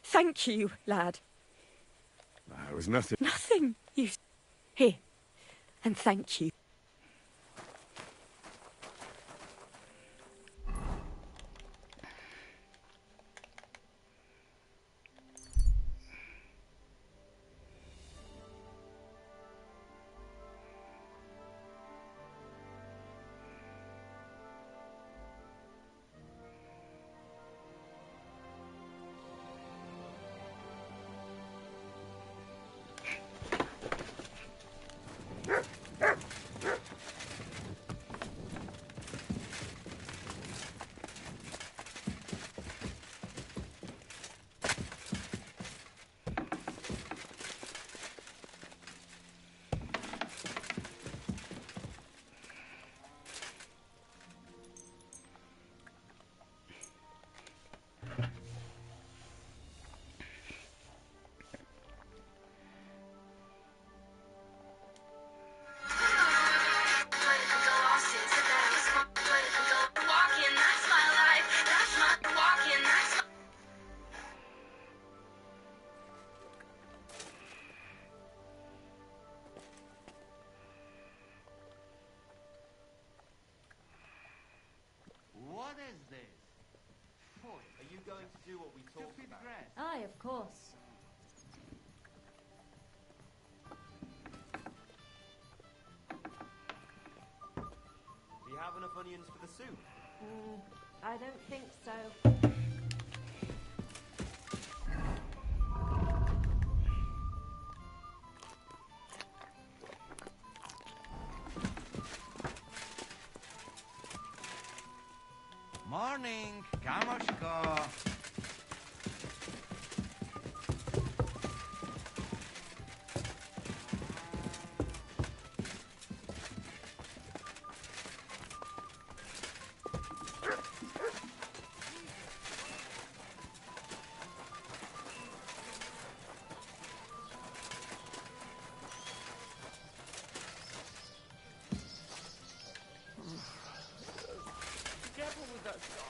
Speaker 8: Thank you, lad.
Speaker 2: It was nothing.
Speaker 8: Nothing, you... Here, and thank you.
Speaker 17: you going to do what we talked about?
Speaker 14: Aye, of course.
Speaker 17: Do you have enough onions for the soup?
Speaker 14: I don't think so.
Speaker 3: Morning, Kamoshko.
Speaker 13: Careful with that guy.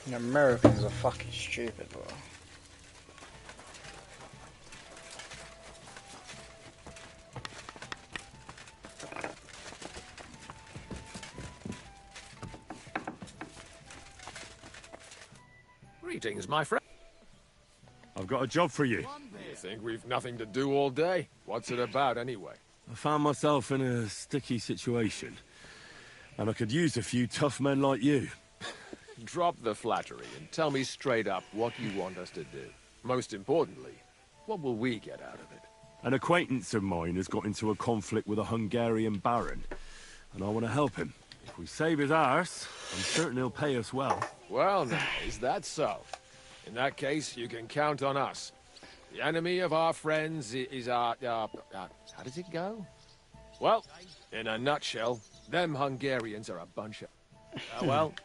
Speaker 18: The Americans are fucking stupid, bro.
Speaker 19: Greetings, my friend.
Speaker 2: I've got a job for you.
Speaker 19: You think we've nothing to do all day? What's it about, anyway?
Speaker 2: I found myself in a sticky situation, and I could use a few tough men like you.
Speaker 19: Drop the flattery and tell me straight up what you want us to do. Most importantly, what will we get out of it?
Speaker 2: An acquaintance of mine has got into a conflict with a Hungarian baron, and I want to help him. If we save his arse, I'm certain he'll pay us well.
Speaker 19: Well now, is that so? In that case, you can count on us. The enemy of our friends is our... how does it go? Well, in a nutshell, them Hungarians are a bunch of... well...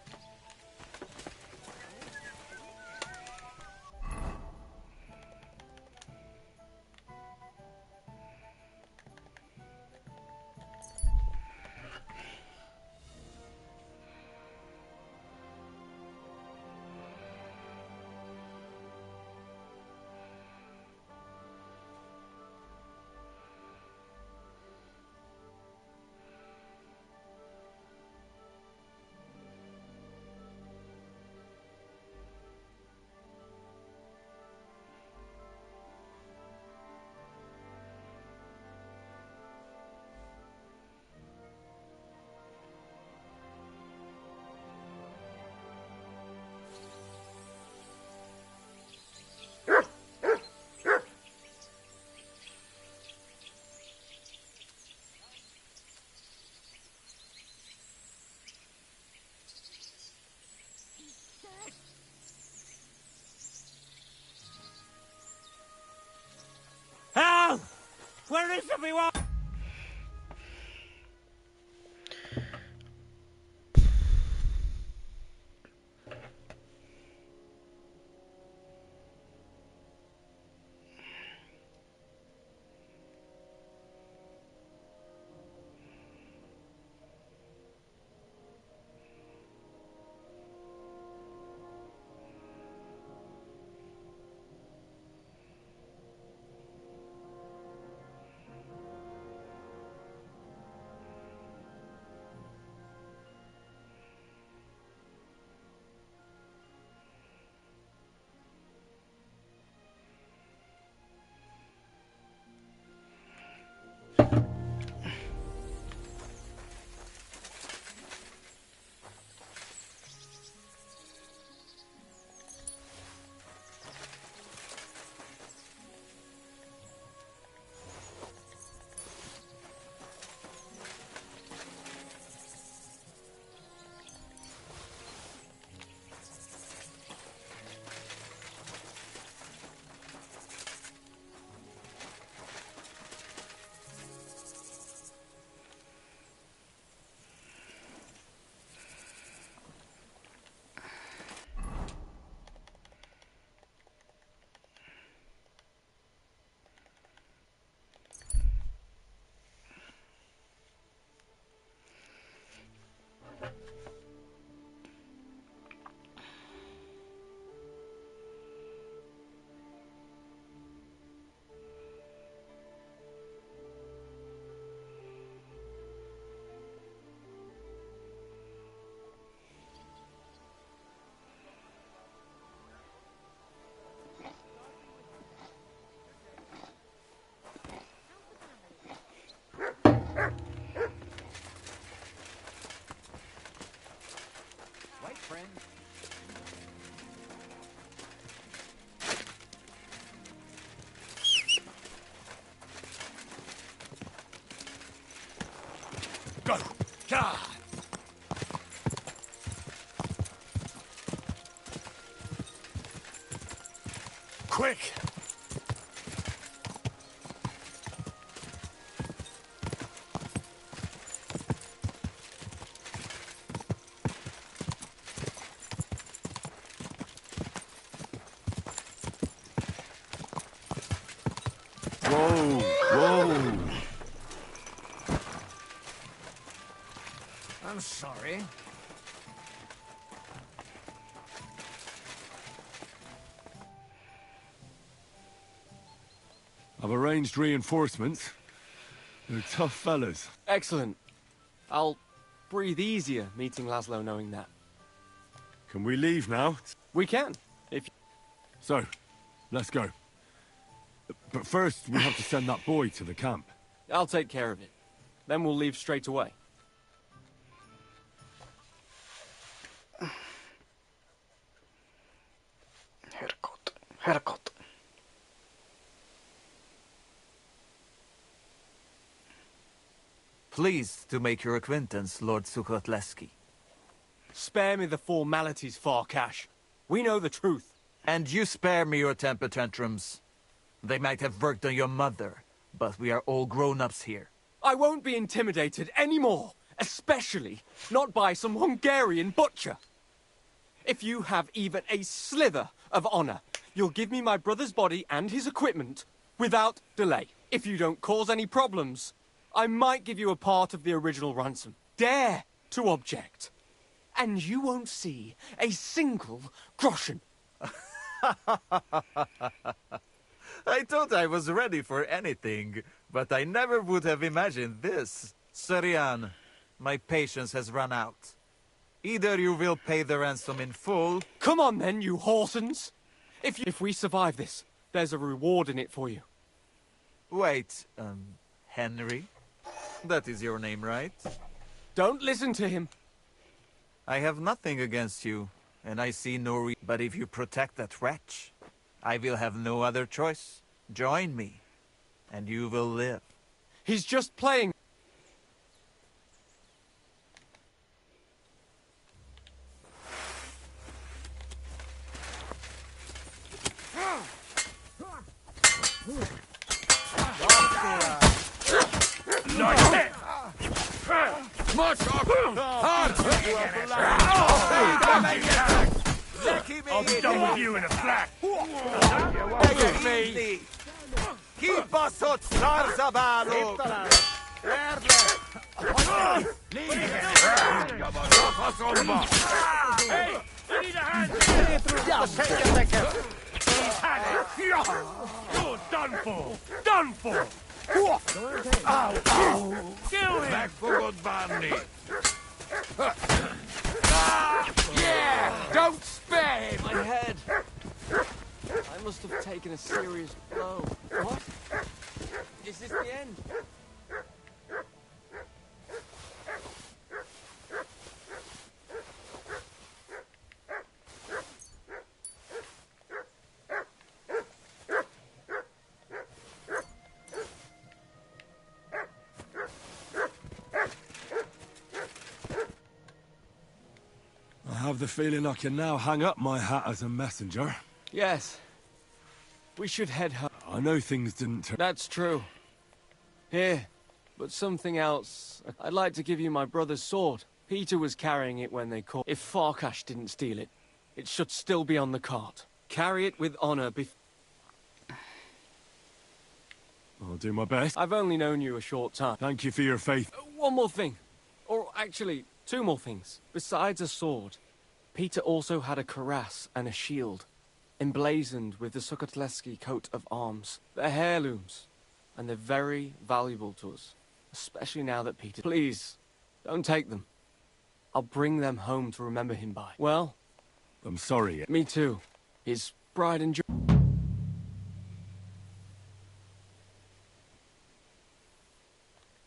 Speaker 4: Help! Where is everyone?
Speaker 19: Go! God! Quick!
Speaker 2: Whoa! Whoa!
Speaker 19: I'm sorry.
Speaker 2: I've arranged reinforcements. They're tough fellas.
Speaker 20: Excellent. I'll breathe easier meeting Laszlo knowing that.
Speaker 2: Can we leave now?
Speaker 20: We can, if...
Speaker 2: So, let's go. But first, we have to send that boy to the camp.
Speaker 20: I'll take care of it. Then we'll leave straight away.
Speaker 18: Herkot.
Speaker 12: Pleased to make your acquaintance, Lord Sukotleski.
Speaker 20: Spare me the formalities, Farkash. We know the truth.
Speaker 12: And you spare me your temper tantrums. They might have worked on your mother, but we are all grown-ups here.
Speaker 20: I won't be intimidated anymore, especially not by some Hungarian butcher. If you have even a slither of honor, you'll give me my brother's body and his equipment without delay. If you don't cause any problems, I might give you a part of the original ransom. Dare to object, and you won't see a single groschen.
Speaker 12: I thought I was ready for anything, but I never would have imagined this. Sarian, my patience has run out. Either you will pay the ransom in full...
Speaker 20: Come on then, you horsens! If we survive this, there's a reward in it for you.
Speaker 12: Wait, Henry? That is your name, right?
Speaker 20: Don't listen to him.
Speaker 12: I have nothing against you, and I see no reason. But if you protect that wretch, I will have no other choice. Join me, and you will live.
Speaker 20: He's just playing.
Speaker 16: I'll be done with you in a flash.
Speaker 12: Keep us at Sarzabalo!
Speaker 16: Hey, I need a hand! He's had it! You're done for! Done for! Kill him! Back for good Barney!
Speaker 20: Yeah! Don't spare him! My head! I must have taken a serious blow. What? Is this the end?
Speaker 2: I have the feeling I can now hang up my hat as a messenger.
Speaker 20: Yes. We should head home.
Speaker 2: I know things didn't turn...
Speaker 20: That's true. Here, but something else. I'd like to give you my brother's sword. Peter was carrying it when they caught... If Farkash didn't steal it, it should still be on the cart. Carry it with honor
Speaker 2: I'll do my best.
Speaker 20: I've only known you a short time.
Speaker 2: Thank you for your faith.
Speaker 20: One more thing. Or actually, two more things. Besides a sword, Peter also had a cuirass and a shield, emblazoned with the Sukotleski coat of arms. They're heirlooms, and they're very valuable to us, especially now that Peter... Please, don't take them. I'll bring them home to remember him by. Well...
Speaker 2: I'm sorry.
Speaker 20: Me too. His pride and joy...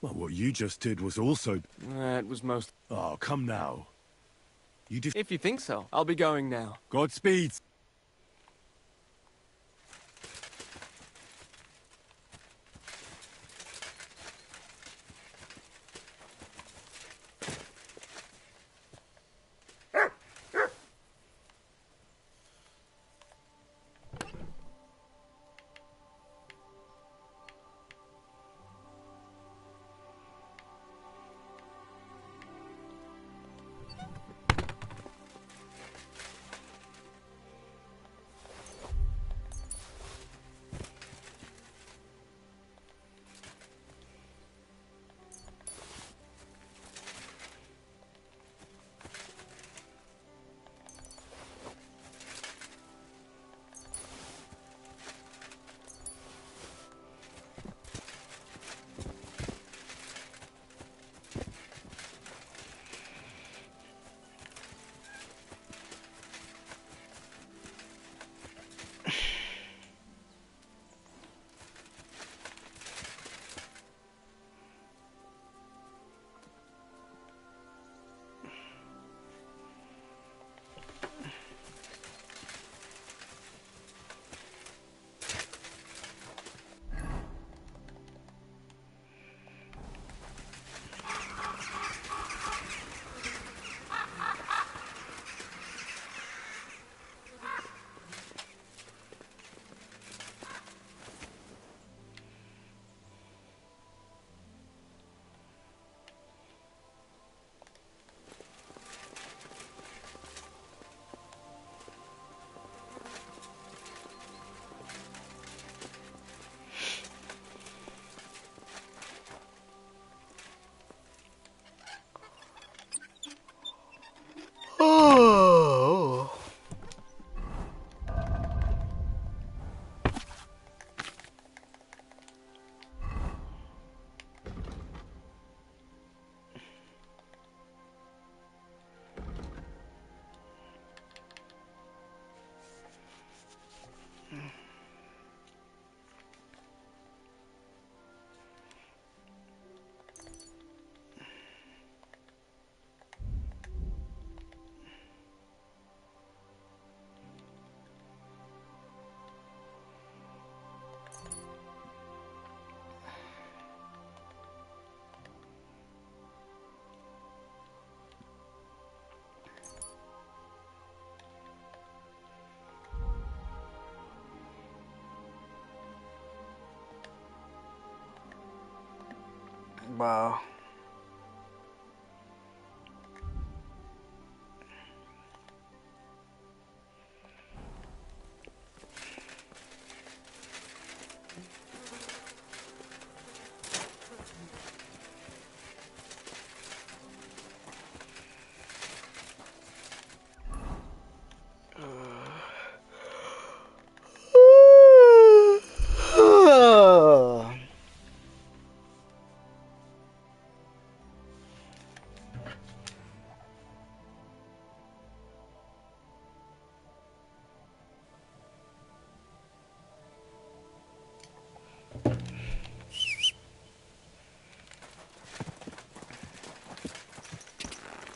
Speaker 2: Well, what you just did was also...
Speaker 20: It was most...
Speaker 2: Oh, come now. You just...
Speaker 20: If you think so, I'll be going now.
Speaker 2: Godspeed.
Speaker 18: Wow.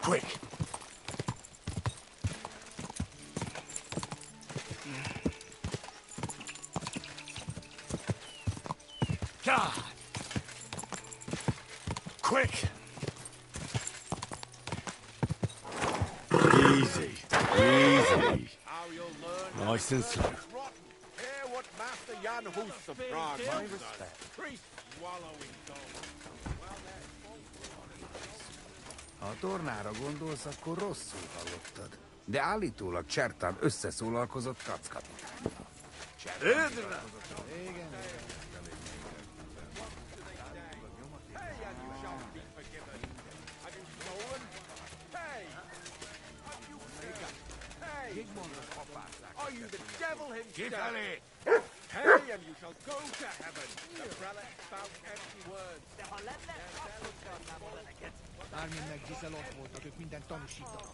Speaker 16: Quick! God! Quick!
Speaker 2: Easy. Easy. Nice and slow.
Speaker 9: Hear what Master Jan Hus of Prague
Speaker 3: My
Speaker 9: tells us.
Speaker 3: respect.
Speaker 9: Priest swallowing dogs.
Speaker 3: Ha a tornára gondolsz, akkor rosszul hallottad. De állítólag Csertán összeszólalkozott kackapitánnyal.
Speaker 9: Üdv!
Speaker 3: Igen.
Speaker 9: Are you the devil himself?
Speaker 16: Kifelé!
Speaker 9: Hey, and you shall go to heaven. The prelate spout empty words.
Speaker 15: Bármilyennek Giselle ott voltak, ők mindent tanúsítanak.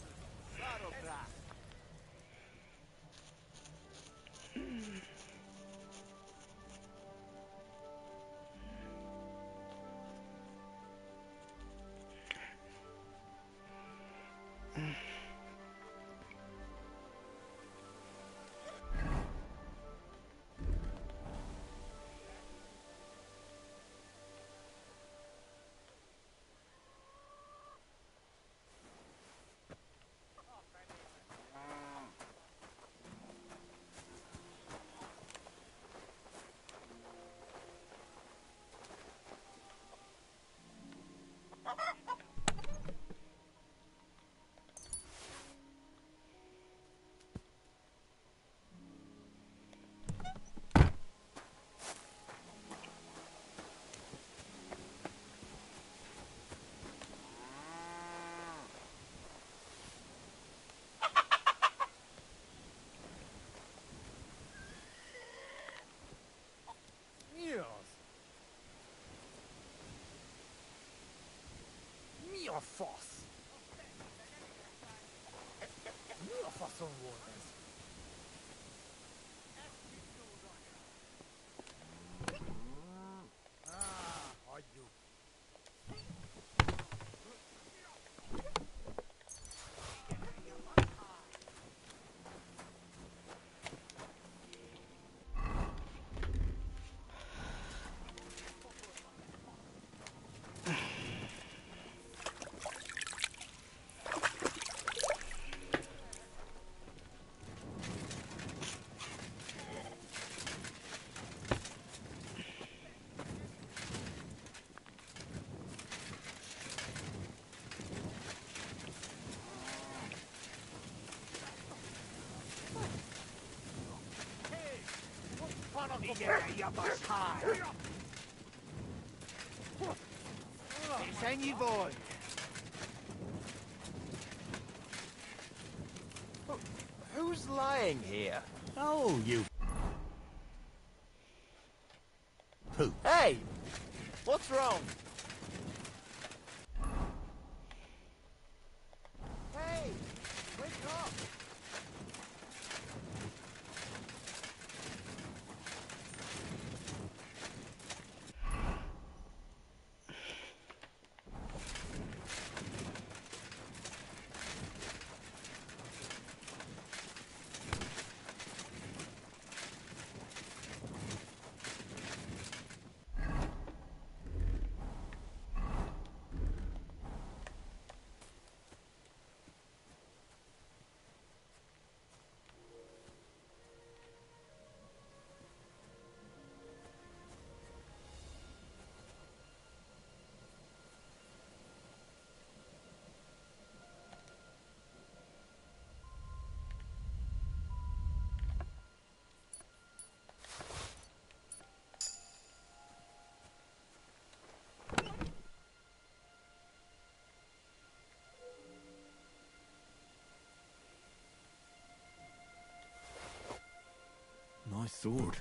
Speaker 3: Mi a fasz? Mi a faszom volt ez? Hagyjuk. És ennyi volt!
Speaker 12: Who's lying here?
Speaker 3: Oh, you...
Speaker 12: Who? Hey! What's wrong? Hey! Wake up!
Speaker 2: sword.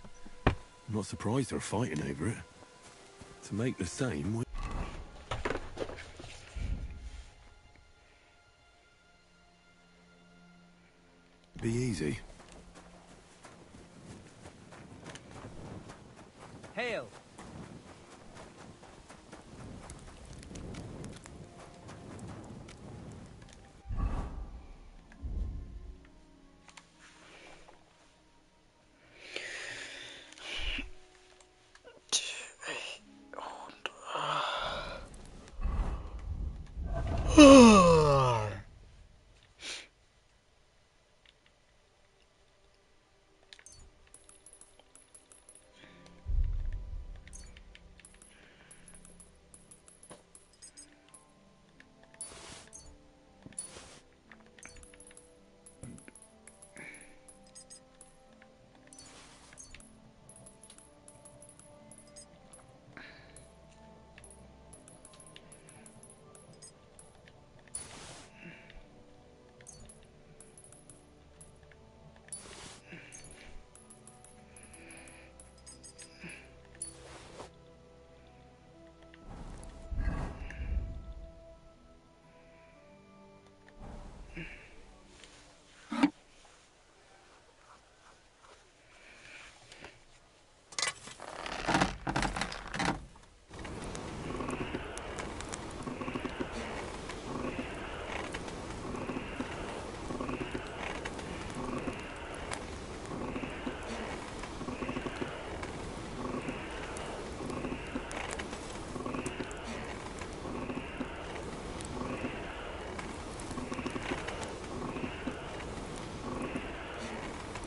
Speaker 2: I'm not surprised they're fighting over it. To make the same... Be easy.
Speaker 21: Hail!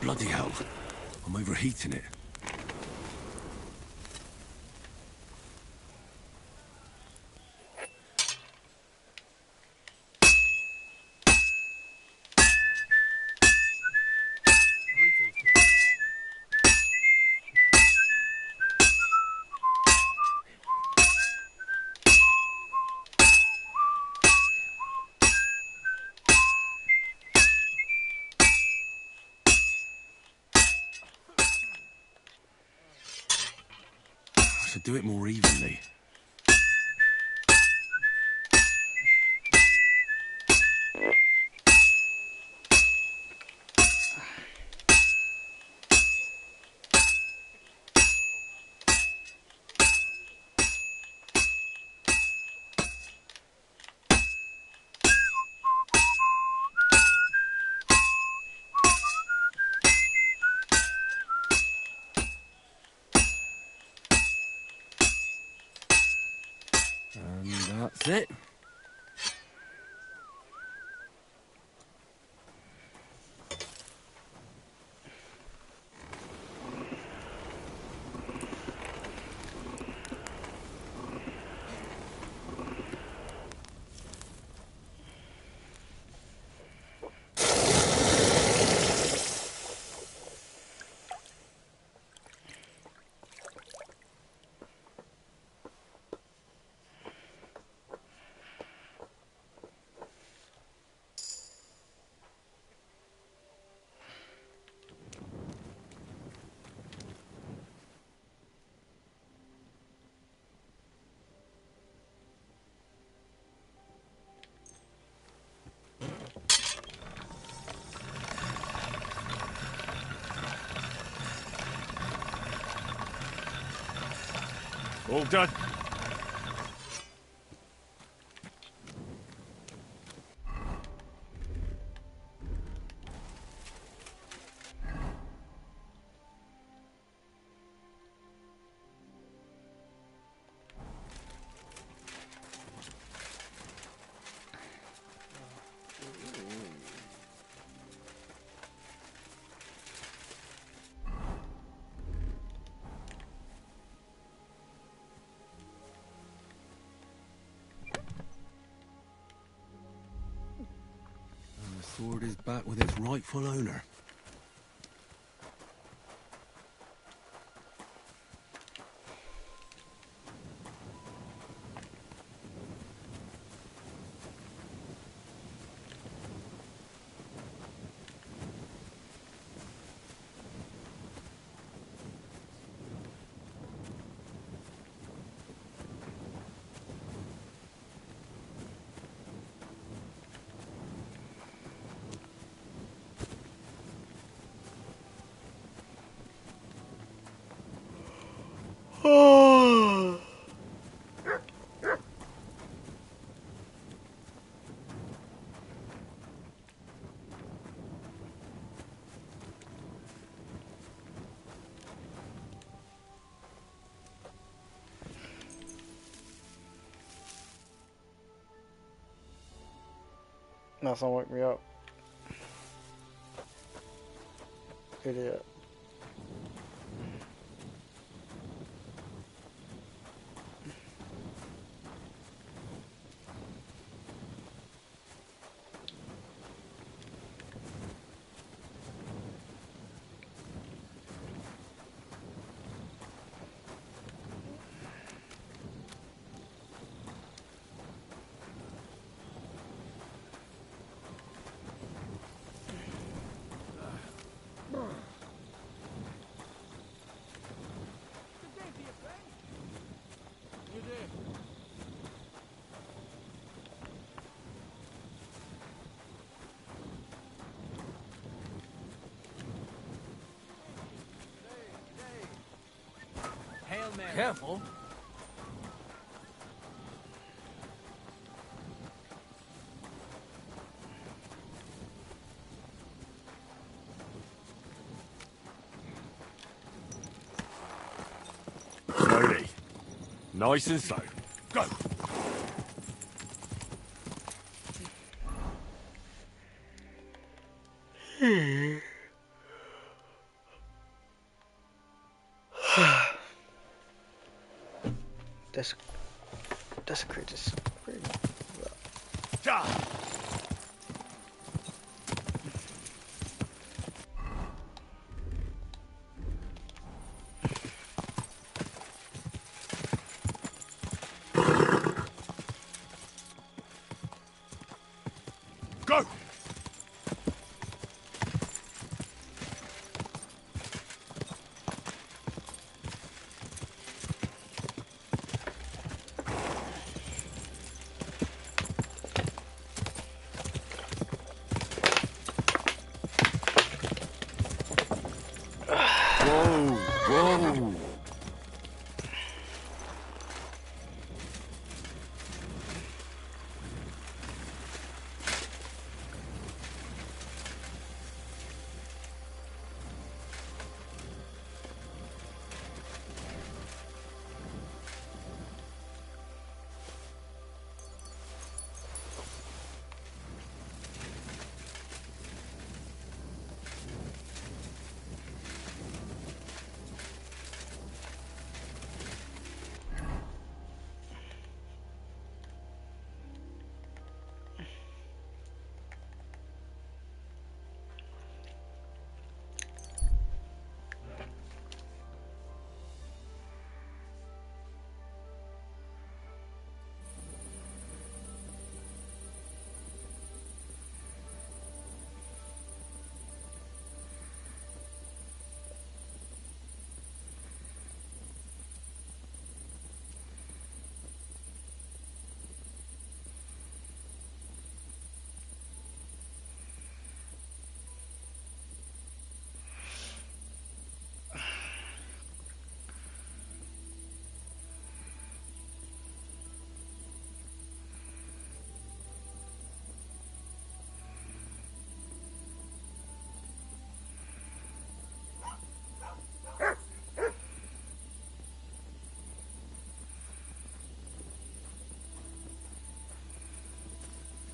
Speaker 2: Bloody hell. I'm overheating it. I should do it more evenly. And that's it.
Speaker 16: All done.
Speaker 2: And the sword is back with its rightful owner.
Speaker 18: Nothing woke me up. Idiot.
Speaker 4: Careful.
Speaker 16: Slowly. Nice and slow. Go.
Speaker 18: Desecrate is pretty.
Speaker 16: Go. Whoa, whoa.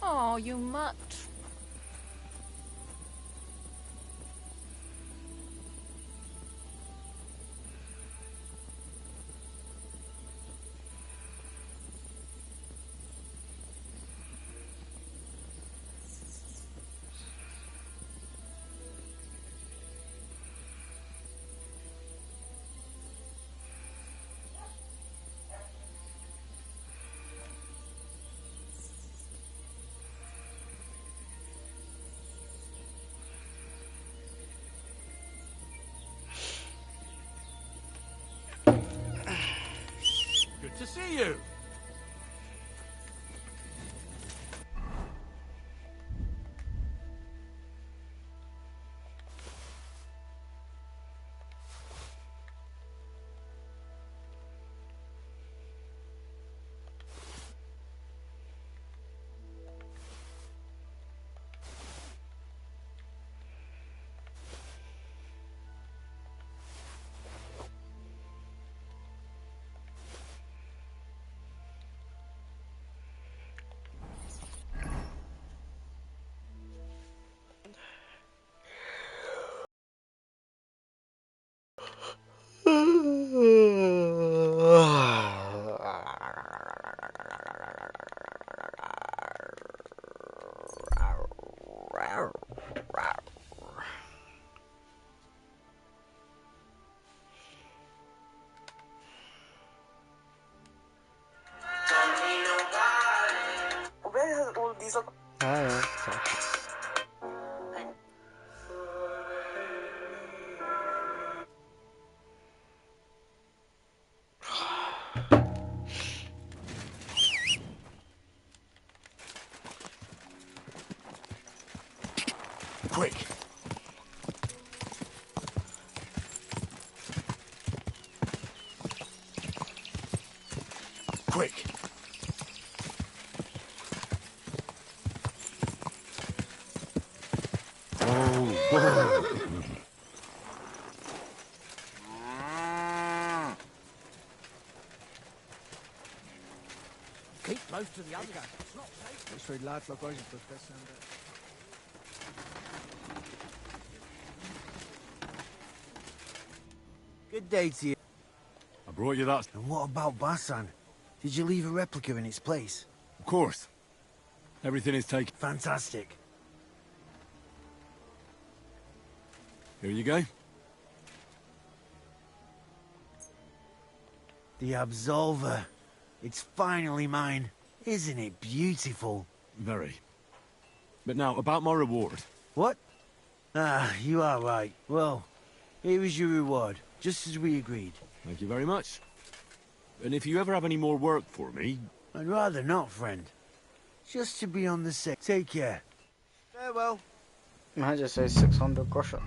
Speaker 14: Oh, you mutt.
Speaker 4: Good to see you.
Speaker 18: Ah, ja, exakt.
Speaker 16: Quick! Quick!
Speaker 3: Keep close to the other guy. It's not safe.
Speaker 10: This way, lad, look, I should put this in there.
Speaker 3: Good day to you.
Speaker 2: I brought you that.
Speaker 3: And what about Basan? Did you leave a replica in its place?
Speaker 2: Of course. Everything is taken.
Speaker 3: Fantastic.
Speaker 2: Here you go.
Speaker 3: The Absolver. It's finally mine. Isn't it beautiful?
Speaker 2: Very. But now, about my reward.
Speaker 3: What? Ah, you are right. Well, here is your reward, just as we agreed.
Speaker 2: Thank you very much. And if you ever have any more work for me...
Speaker 3: I'd rather not, friend. Just to be on the safe. Take care. Farewell.
Speaker 18: I just say 600 groschen.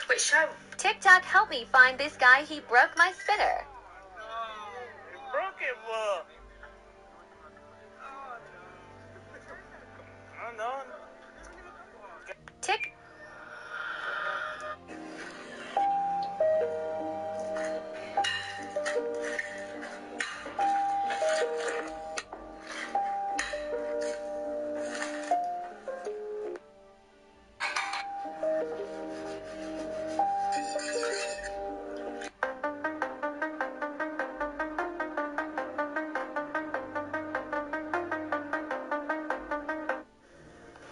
Speaker 21: Wait, TikTok, help me find this guy. He broke my spinner.
Speaker 16: Broke it, what? No.
Speaker 21: Tick.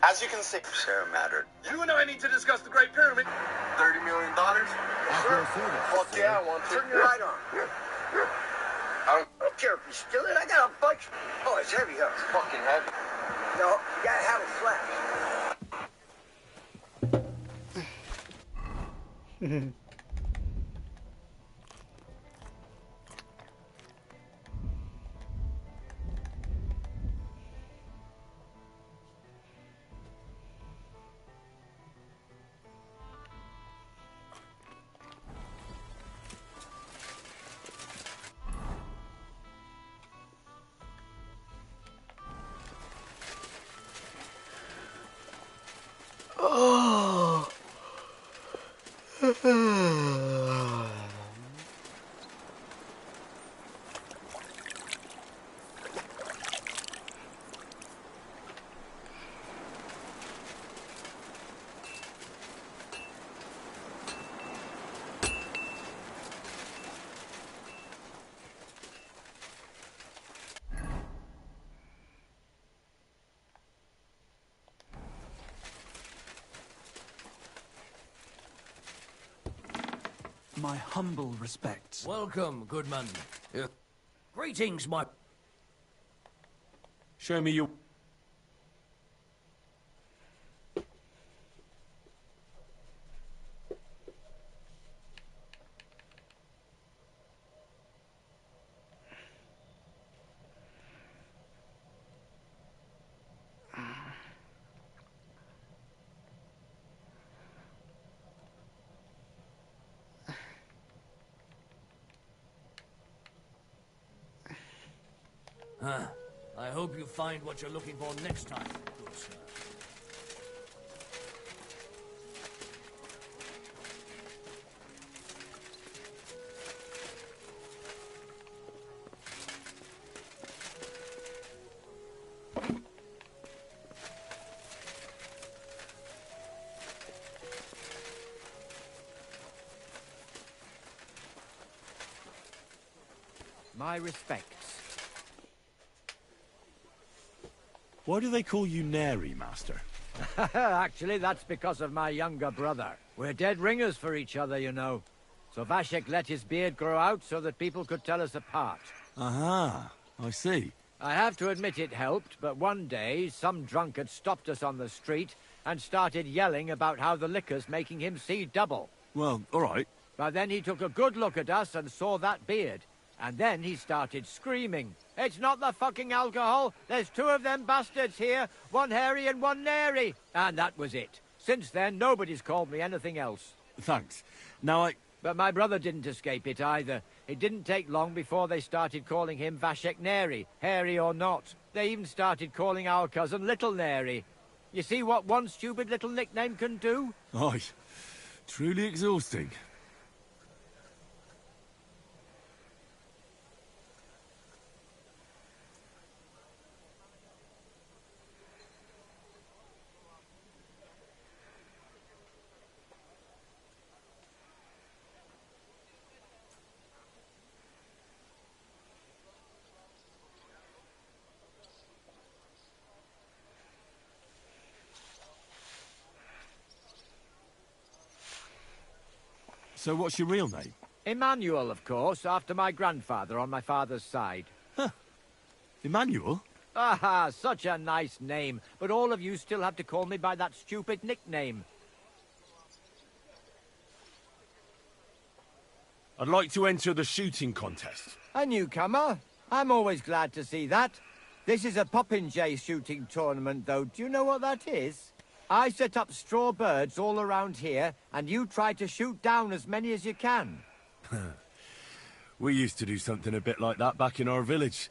Speaker 22: As you can see, Sarah mattered. You and I need to discuss the Great Pyramid. $30 million? Sure. Fuck yeah, I want to. Turn your right arm. I don't care if you steal it. I got a bunch. Oh, it's heavy, huh? It's fucking heavy. No, you gotta have it flat.
Speaker 18: Oh.
Speaker 4: My humble respects.
Speaker 23: Welcome, good man. Greetings, my...
Speaker 1: Show me your...
Speaker 6: Huh. I hope you find what you're looking for next time, good sir.
Speaker 7: My respects.
Speaker 23: Why do they call you Neri, Master?
Speaker 7: Actually, that's because of my younger brother. We're dead ringers for each other, you know. So Vashek let his beard grow out so that people could tell us apart.
Speaker 23: Aha, I see.
Speaker 7: I have to admit it helped, but one day, some drunkard stopped us on the street and started yelling about how the liquor's making him see double.
Speaker 23: Well, all right.
Speaker 7: But then he took a good look at us and saw that beard. And then he started screaming. It's not the fucking alcohol. There's two of them bastards here. One hairy and one nary. And that was it. Since then, nobody's called me anything else.
Speaker 23: Thanks. Now
Speaker 7: But my brother didn't escape it either. It didn't take long before they started calling him Vashek Neri, hairy or not. They even started calling our cousin Little Neri. You see what one stupid little nickname can do?
Speaker 23: Aye. Truly exhausting. So what's your real name?
Speaker 7: Emmanuel, of course, after my grandfather on my father's side.
Speaker 23: Huh. Emmanuel?
Speaker 7: Ah, such a nice name, but all of you still have to call me by that stupid nickname.
Speaker 23: I'd like to enter the shooting contest.
Speaker 7: A newcomer? I'm always glad to see that. This is a popinjay shooting tournament, though. Do you know what that is? I set up straw birds all around here, and you try to shoot down as many as you can.
Speaker 23: We used to do something a bit like that back in our village.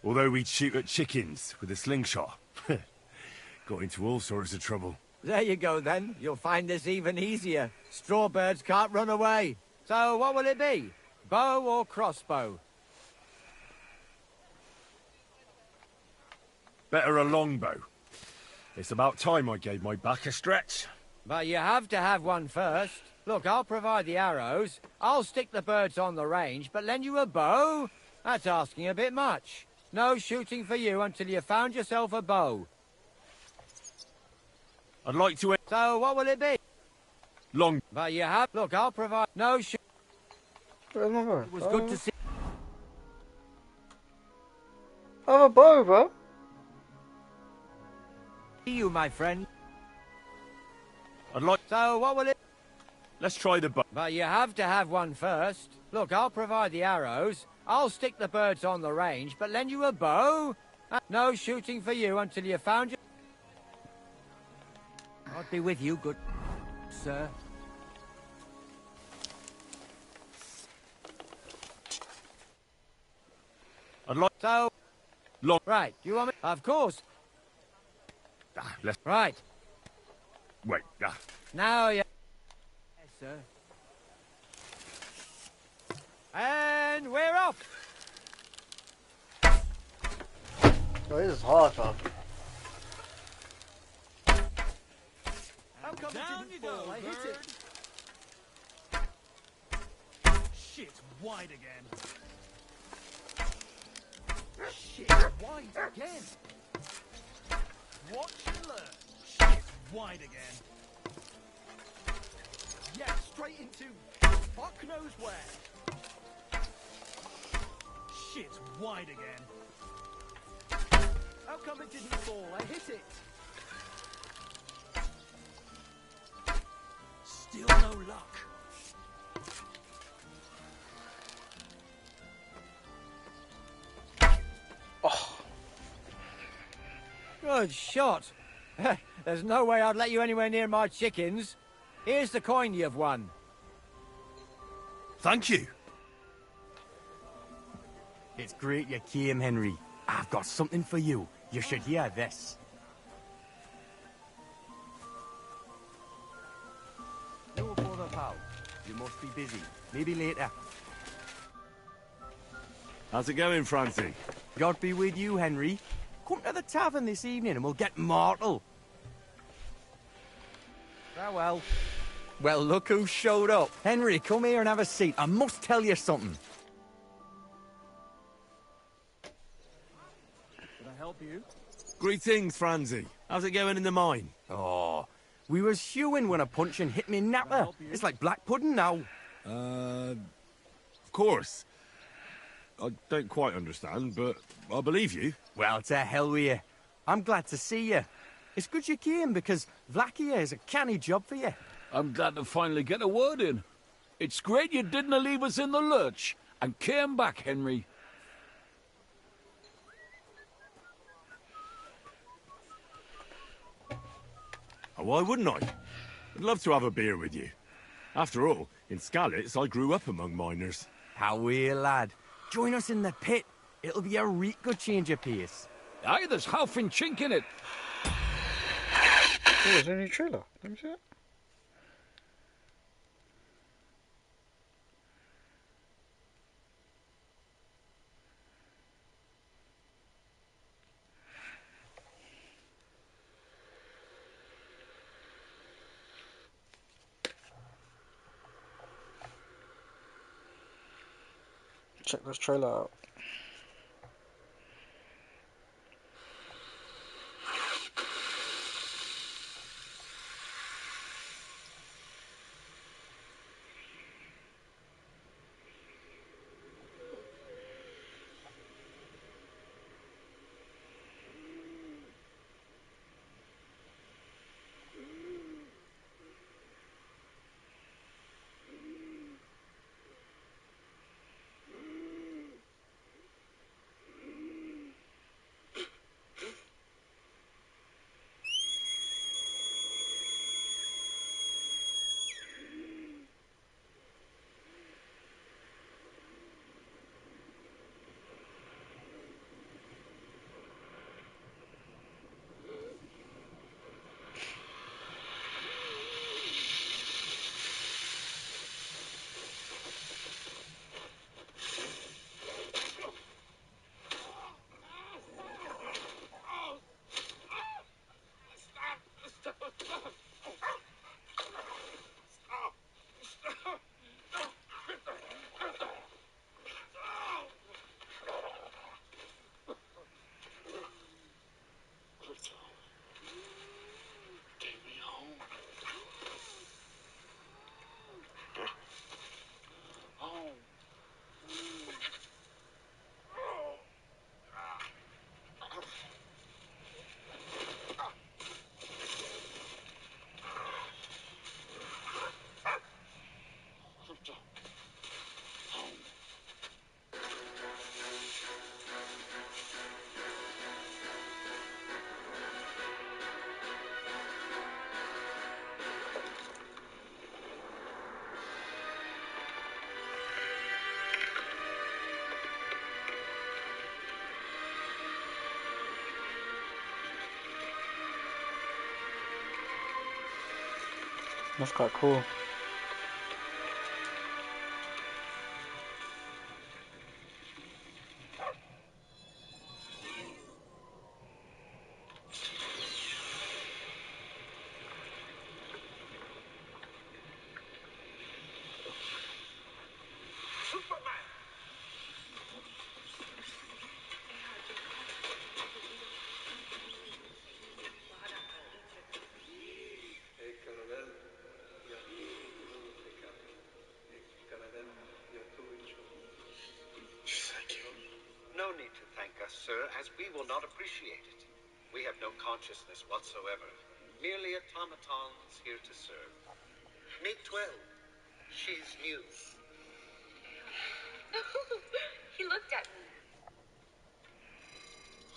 Speaker 23: Although we'd shoot at chickens with a slingshot. Got into all sorts of trouble.
Speaker 7: There you go, then. You'll find this even easier. Straw birds can't run away. So what will it be? Bow or crossbow?
Speaker 23: Better a longbow. It's about time I gave my back a stretch.
Speaker 7: But you have to have one first. Look, I'll provide the arrows. I'll stick the birds on the range, but lend you a bow? That's asking a bit much. No shooting for you until you've found yourself a bow.
Speaker 23: I'd like to...
Speaker 7: So what will it be?
Speaker 23: Long...
Speaker 7: But you have... Look, I'll provide... No shoot...
Speaker 18: Where's my bow?
Speaker 7: It was good to see...
Speaker 18: I have a bow, bro.
Speaker 7: You, my friend.
Speaker 23: I'd like...
Speaker 7: So what will it...
Speaker 23: Let's try the bow.
Speaker 7: But you have to have one first. Look, I'll provide the arrows. I'll stick the birds on the range, but lend you a bow? No shooting for you until you've found your... I'll be with you, good sir.
Speaker 23: I'd like...
Speaker 7: So...
Speaker 23: Long...
Speaker 7: Right, you want me... Of course.
Speaker 23: Let's...
Speaker 7: Right.
Speaker 23: Wait,
Speaker 7: Now you... Yes, sir. And we're off!
Speaker 18: Oh, this is hard, man.
Speaker 4: Down you go, I hit it. Shit, wide again. Shit, wide again. Watch and learn. Shit, wide again. Yeah, straight into fuck knows where. Shit, wide again. How come it didn't fall? I hit it. Still no luck.
Speaker 18: Oh.
Speaker 7: Good shot. There's no way I'd let you anywhere near my chickens. Here's the coin you've won.
Speaker 23: Thank you.
Speaker 24: It's great you came, Henry.
Speaker 5: I've got something for you. You should hear this. No bother, pal. You must be busy. Maybe later.
Speaker 23: How's it going, Francie?
Speaker 5: God be with you, Henry. Come to the tavern this evening and we'll get mortal. Farewell. Well, look who showed up. Henry, come here and have a seat. I must tell you something.
Speaker 20: Can I help you?
Speaker 23: Greetings, Francie. How's it going in the mine?
Speaker 5: Oh, we was hewing when a puncheon hit me napper. It's like black pudding now.
Speaker 23: Of course. I don't quite understand, but I believe you.
Speaker 5: Well, to hell with you. I'm glad to see you. It's good you came, because Vlachia is a canny job for you.
Speaker 4: I'm glad to finally get a word in. It's great you didn't leave us in the lurch, and came back, Henry.
Speaker 23: Oh, why wouldn't I? I'd love to have a beer with you. After all, in Skalitz, I grew up among miners.
Speaker 5: How weird, lad. Join us in the pit. It'll be a real good change of pace.
Speaker 4: Aye, there's half and chink in it.
Speaker 18: Oh, there's a new trailer. Let me see it. Check this trailer out. That's quite cool.
Speaker 8: No need to thank us, sir, as we will not appreciate it. We have no consciousness whatsoever. Merely automatons here to serve. Make 12. She's new.
Speaker 21: He looked at me.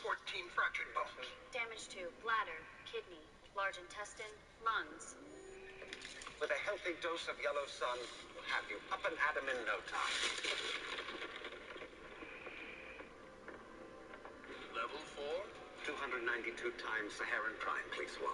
Speaker 8: 14 fractured bones.
Speaker 21: Damage to bladder, kidney, large intestine, lungs.
Speaker 8: With a healthy dose of yellow sun, we'll have you up and at 'em in no time. 292 times Saharan prime, please, one.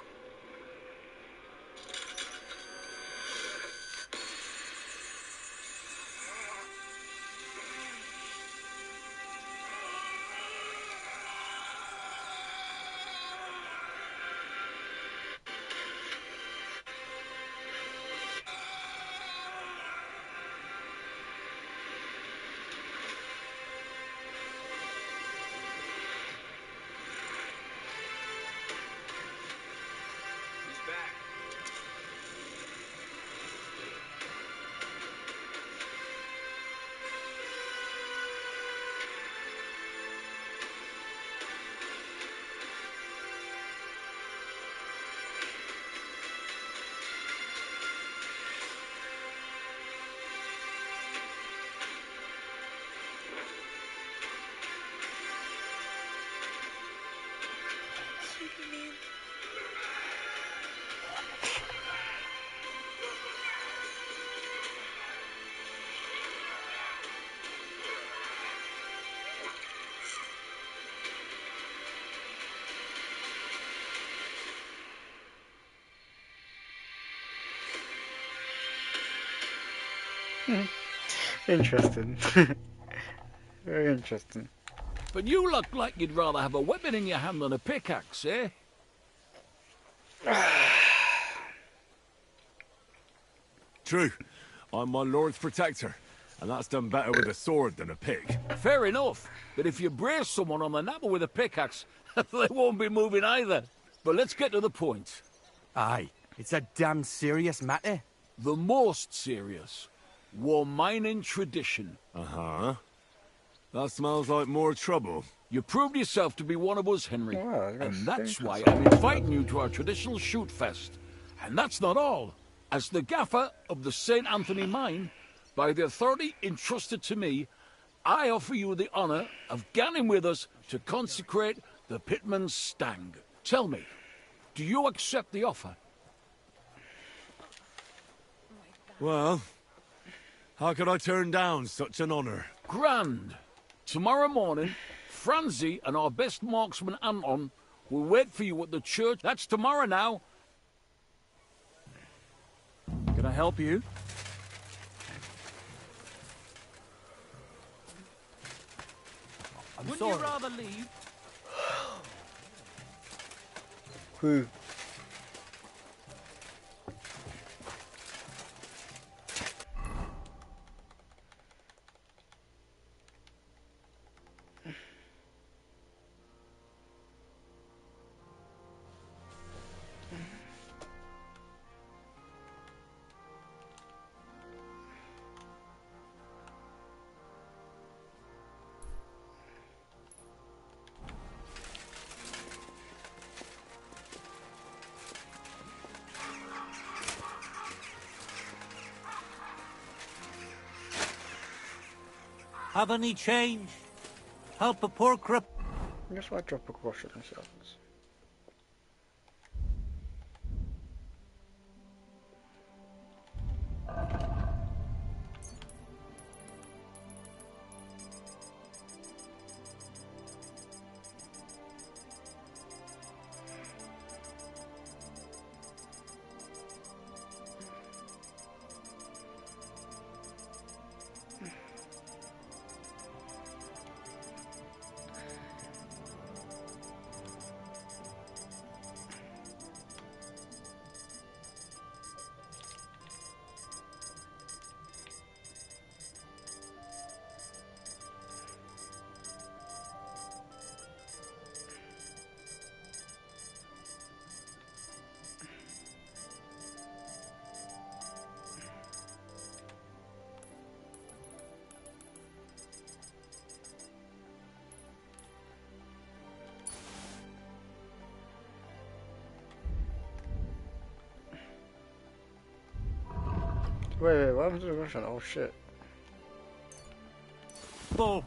Speaker 18: Interesting. Very interesting.
Speaker 4: But you look like you'd rather have a weapon in your hand than a pickaxe, eh?
Speaker 23: True. I'm my lord's protector, and that's done better with a sword than a pig.
Speaker 4: Fair enough, but if you brace someone on the napper with a pickaxe, they won't be moving either. But let's get to the point.
Speaker 5: Aye, it's a damn serious matter.
Speaker 4: The most serious. War mining tradition.
Speaker 23: Uh-huh. That smells like more trouble.
Speaker 4: You proved yourself to be one of us, Henry.
Speaker 18: Wow,
Speaker 4: and that's why I'm inviting you to our traditional shoot fest. And that's not all. As the gaffer of the St. Anthony mine, by the authority entrusted to me, I offer you the honor of ganning with us to consecrate the Pitman's Stag. Tell me, do you accept the offer?
Speaker 23: Well, how could I turn down such an honor?
Speaker 4: Grand. Tomorrow morning, Franzi and our best marksman Anton will wait for you at the church. That's tomorrow now.
Speaker 5: Can I help you?
Speaker 4: Wouldn't you rather leave?
Speaker 18: Who?
Speaker 6: Have any change? Help a poor crip.
Speaker 18: I guess why drop a groschen myself. Wait, what happened to the Russian? Oh shit.
Speaker 6: Boom.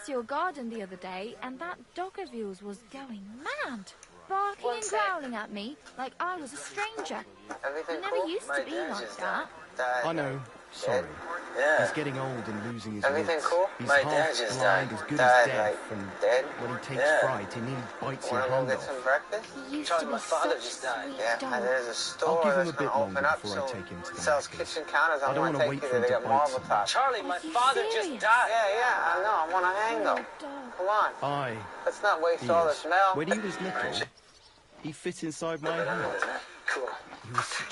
Speaker 11: past your garden the other day, and that dog of yours was going mad. Barking and growling at me like I was a stranger. He never used to be like that.
Speaker 10: I know. Sorry.
Speaker 22: Yeah.
Speaker 10: He's getting old and losing his
Speaker 22: Everything
Speaker 10: wits.
Speaker 22: cool?
Speaker 10: He's
Speaker 22: My
Speaker 10: half
Speaker 22: dad just
Speaker 10: blind,
Speaker 22: died.
Speaker 10: as good
Speaker 22: Died,
Speaker 10: as deaf,
Speaker 22: like,
Speaker 10: and
Speaker 22: dead?
Speaker 10: when he takes
Speaker 22: Yeah.
Speaker 10: fright, he nearly bites your
Speaker 22: Wanna go
Speaker 10: hand
Speaker 22: get
Speaker 10: off.
Speaker 22: some breakfast?
Speaker 11: He used
Speaker 22: Charlie,
Speaker 11: to be
Speaker 22: my father
Speaker 11: such
Speaker 22: just
Speaker 11: a
Speaker 22: died.
Speaker 11: sweet
Speaker 22: Yeah,
Speaker 11: dog.
Speaker 22: and there's a store
Speaker 10: I'll give him a
Speaker 22: that's
Speaker 10: bit
Speaker 22: gonna open
Speaker 10: longer
Speaker 22: up
Speaker 10: before I
Speaker 22: soon.
Speaker 10: take him to the
Speaker 22: Sells
Speaker 10: market.
Speaker 22: kitchen counters.
Speaker 10: I don't
Speaker 22: want
Speaker 10: wanna
Speaker 22: to
Speaker 10: wait
Speaker 22: take you
Speaker 10: for him
Speaker 22: there. They
Speaker 10: to
Speaker 22: got
Speaker 10: bite
Speaker 22: marble
Speaker 10: someone.
Speaker 22: top. Charlie, my father just died. Yeah, I know. I want to hang though. Come on.
Speaker 10: Aye.
Speaker 22: Let's not waste
Speaker 10: He
Speaker 22: all
Speaker 10: is.
Speaker 22: the smell.
Speaker 10: When he was little, he fit inside my heart.
Speaker 22: Cool.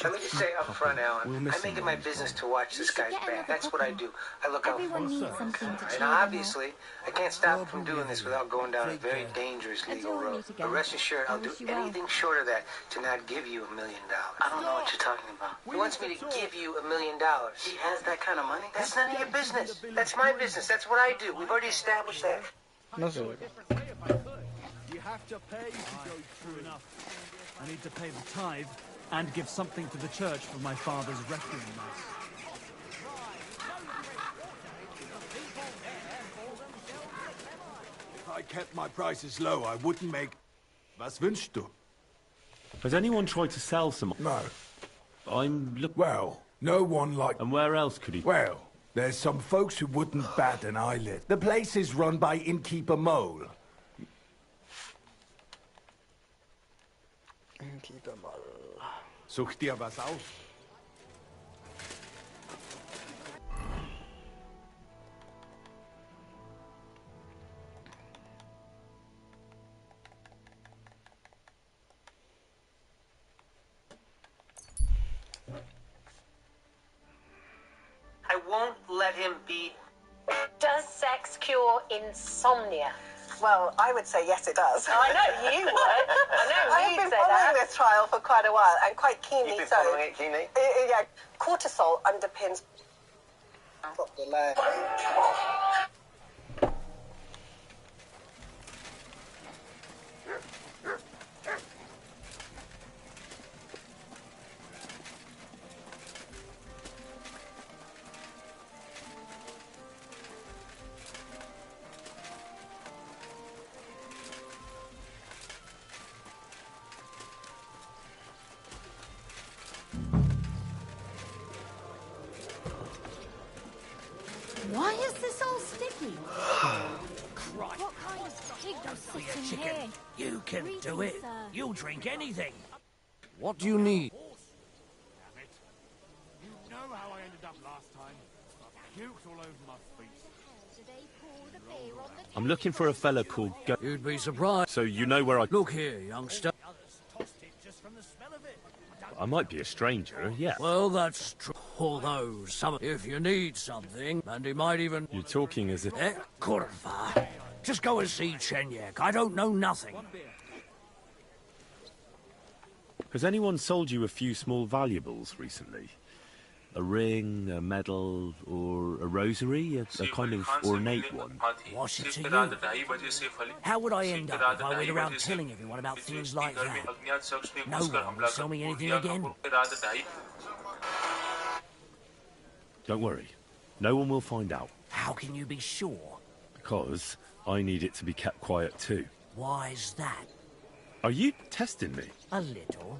Speaker 22: Let me just say up front, Alan,
Speaker 10: We'll
Speaker 22: I
Speaker 10: miss
Speaker 22: make
Speaker 10: him
Speaker 22: it my
Speaker 10: when he's
Speaker 22: business
Speaker 10: gone.
Speaker 22: to watch this guy's
Speaker 11: get
Speaker 22: back.
Speaker 11: another
Speaker 22: That's what I
Speaker 11: puppy.
Speaker 22: do. I look out
Speaker 11: Everyone
Speaker 22: for
Speaker 11: needs
Speaker 22: him.
Speaker 11: something to
Speaker 22: And
Speaker 11: cheer them up.
Speaker 22: obviously, I can't stop from doing this without going down a very dangerous legal
Speaker 11: Adore you
Speaker 22: road.
Speaker 11: together.
Speaker 22: But rest assured, I'll do
Speaker 11: wish you well.
Speaker 22: anything short of that to not give you $1 million. I don't know what you're talking about. He wants me to give you $1 million. He has that kind of money? That's none of your business. That's my business. That's what I do. We've already established that.
Speaker 4: You have to pay to go through enough. I need to pay the tithe and give something to the church for my father's requiem mass.
Speaker 13: If I kept my prices low, I wouldn't make... Was wünschst du?
Speaker 23: Has anyone tried to sell some?
Speaker 13: No.
Speaker 23: Well,
Speaker 13: no one like...
Speaker 23: And where else could he...
Speaker 13: Well, there's some folks who wouldn't bat an eyelid. The place is run by innkeeper Mole.
Speaker 18: Innkeeper Mole.
Speaker 13: Such dir was aus.
Speaker 22: I won't let him be...
Speaker 21: Does sex cure insomnia?
Speaker 17: Well, I would say yes, it does.
Speaker 21: Oh, I know you would. I know
Speaker 17: I have
Speaker 21: you'd
Speaker 17: been
Speaker 21: say
Speaker 17: following
Speaker 21: that.
Speaker 17: this trial for quite a while, and quite keenly
Speaker 22: You've been
Speaker 17: so.
Speaker 22: following it keenly?
Speaker 17: Yeah, cortisol underpins...
Speaker 22: Drop the leg.
Speaker 11: Why is this all sticky?
Speaker 6: Christ.
Speaker 11: What kind of pig does
Speaker 6: Be
Speaker 11: sit
Speaker 6: a
Speaker 11: in
Speaker 6: chicken.
Speaker 11: here?
Speaker 6: You can do
Speaker 11: Greetings,
Speaker 6: it.
Speaker 11: sir.
Speaker 6: You'll drink anything.
Speaker 4: What do you need?
Speaker 16: Damn it. You know how I ended up last time. I puked all over my feet.
Speaker 11: Do they pour the beer on the
Speaker 23: I'm looking for a fella called
Speaker 6: You'd be surprised.
Speaker 23: So you know where I...
Speaker 6: Look here, youngster.
Speaker 23: I might be a stranger, yeah.
Speaker 6: Well, that's true. Although, if you need something, and he might even...
Speaker 23: You're talking as if...
Speaker 6: Kurva. Just go and see Chenyek. I don't know nothing.
Speaker 23: Has anyone sold you a few small valuables recently? A ring, a medal, or a rosary? A kind of ornate one?
Speaker 6: What's it to you? How would I end up if I went around telling everyone about things like that? No one will sell me anything again.
Speaker 23: Don't worry. No one will find out.
Speaker 6: How can you be sure?
Speaker 23: Because I need it to be kept quiet too.
Speaker 6: Why's that?
Speaker 23: Are you testing me?
Speaker 6: A little.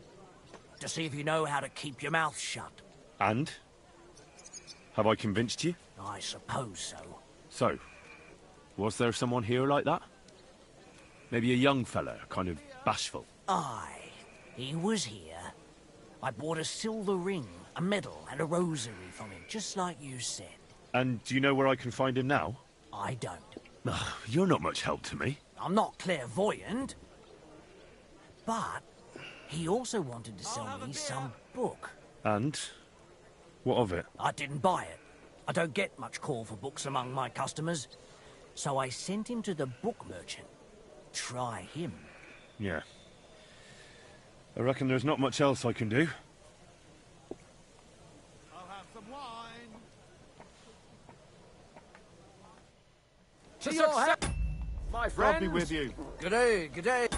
Speaker 6: To see if you know how to keep your mouth shut.
Speaker 23: And? Have I convinced you?
Speaker 6: I suppose so.
Speaker 23: So, was there someone here like that? Maybe a young fella, kind of bashful.
Speaker 6: Aye, he was here. I bought a silver ring, a medal, and a rosary from him, just like you said.
Speaker 23: And do you know where I can find him now?
Speaker 6: I don't.
Speaker 23: Ugh, you're not much help to me.
Speaker 6: I'm not clairvoyant. But he also wanted to sell me some book.
Speaker 23: And? What of it?
Speaker 6: I didn't buy it. I don't get much call for books among my customers. So I sent him to the book merchant. Try him.
Speaker 23: Yeah. I reckon there's not much else I can do.
Speaker 16: I'll have some wine.
Speaker 4: To your head,
Speaker 23: my friend.
Speaker 4: I'll be with you. Good day, good day.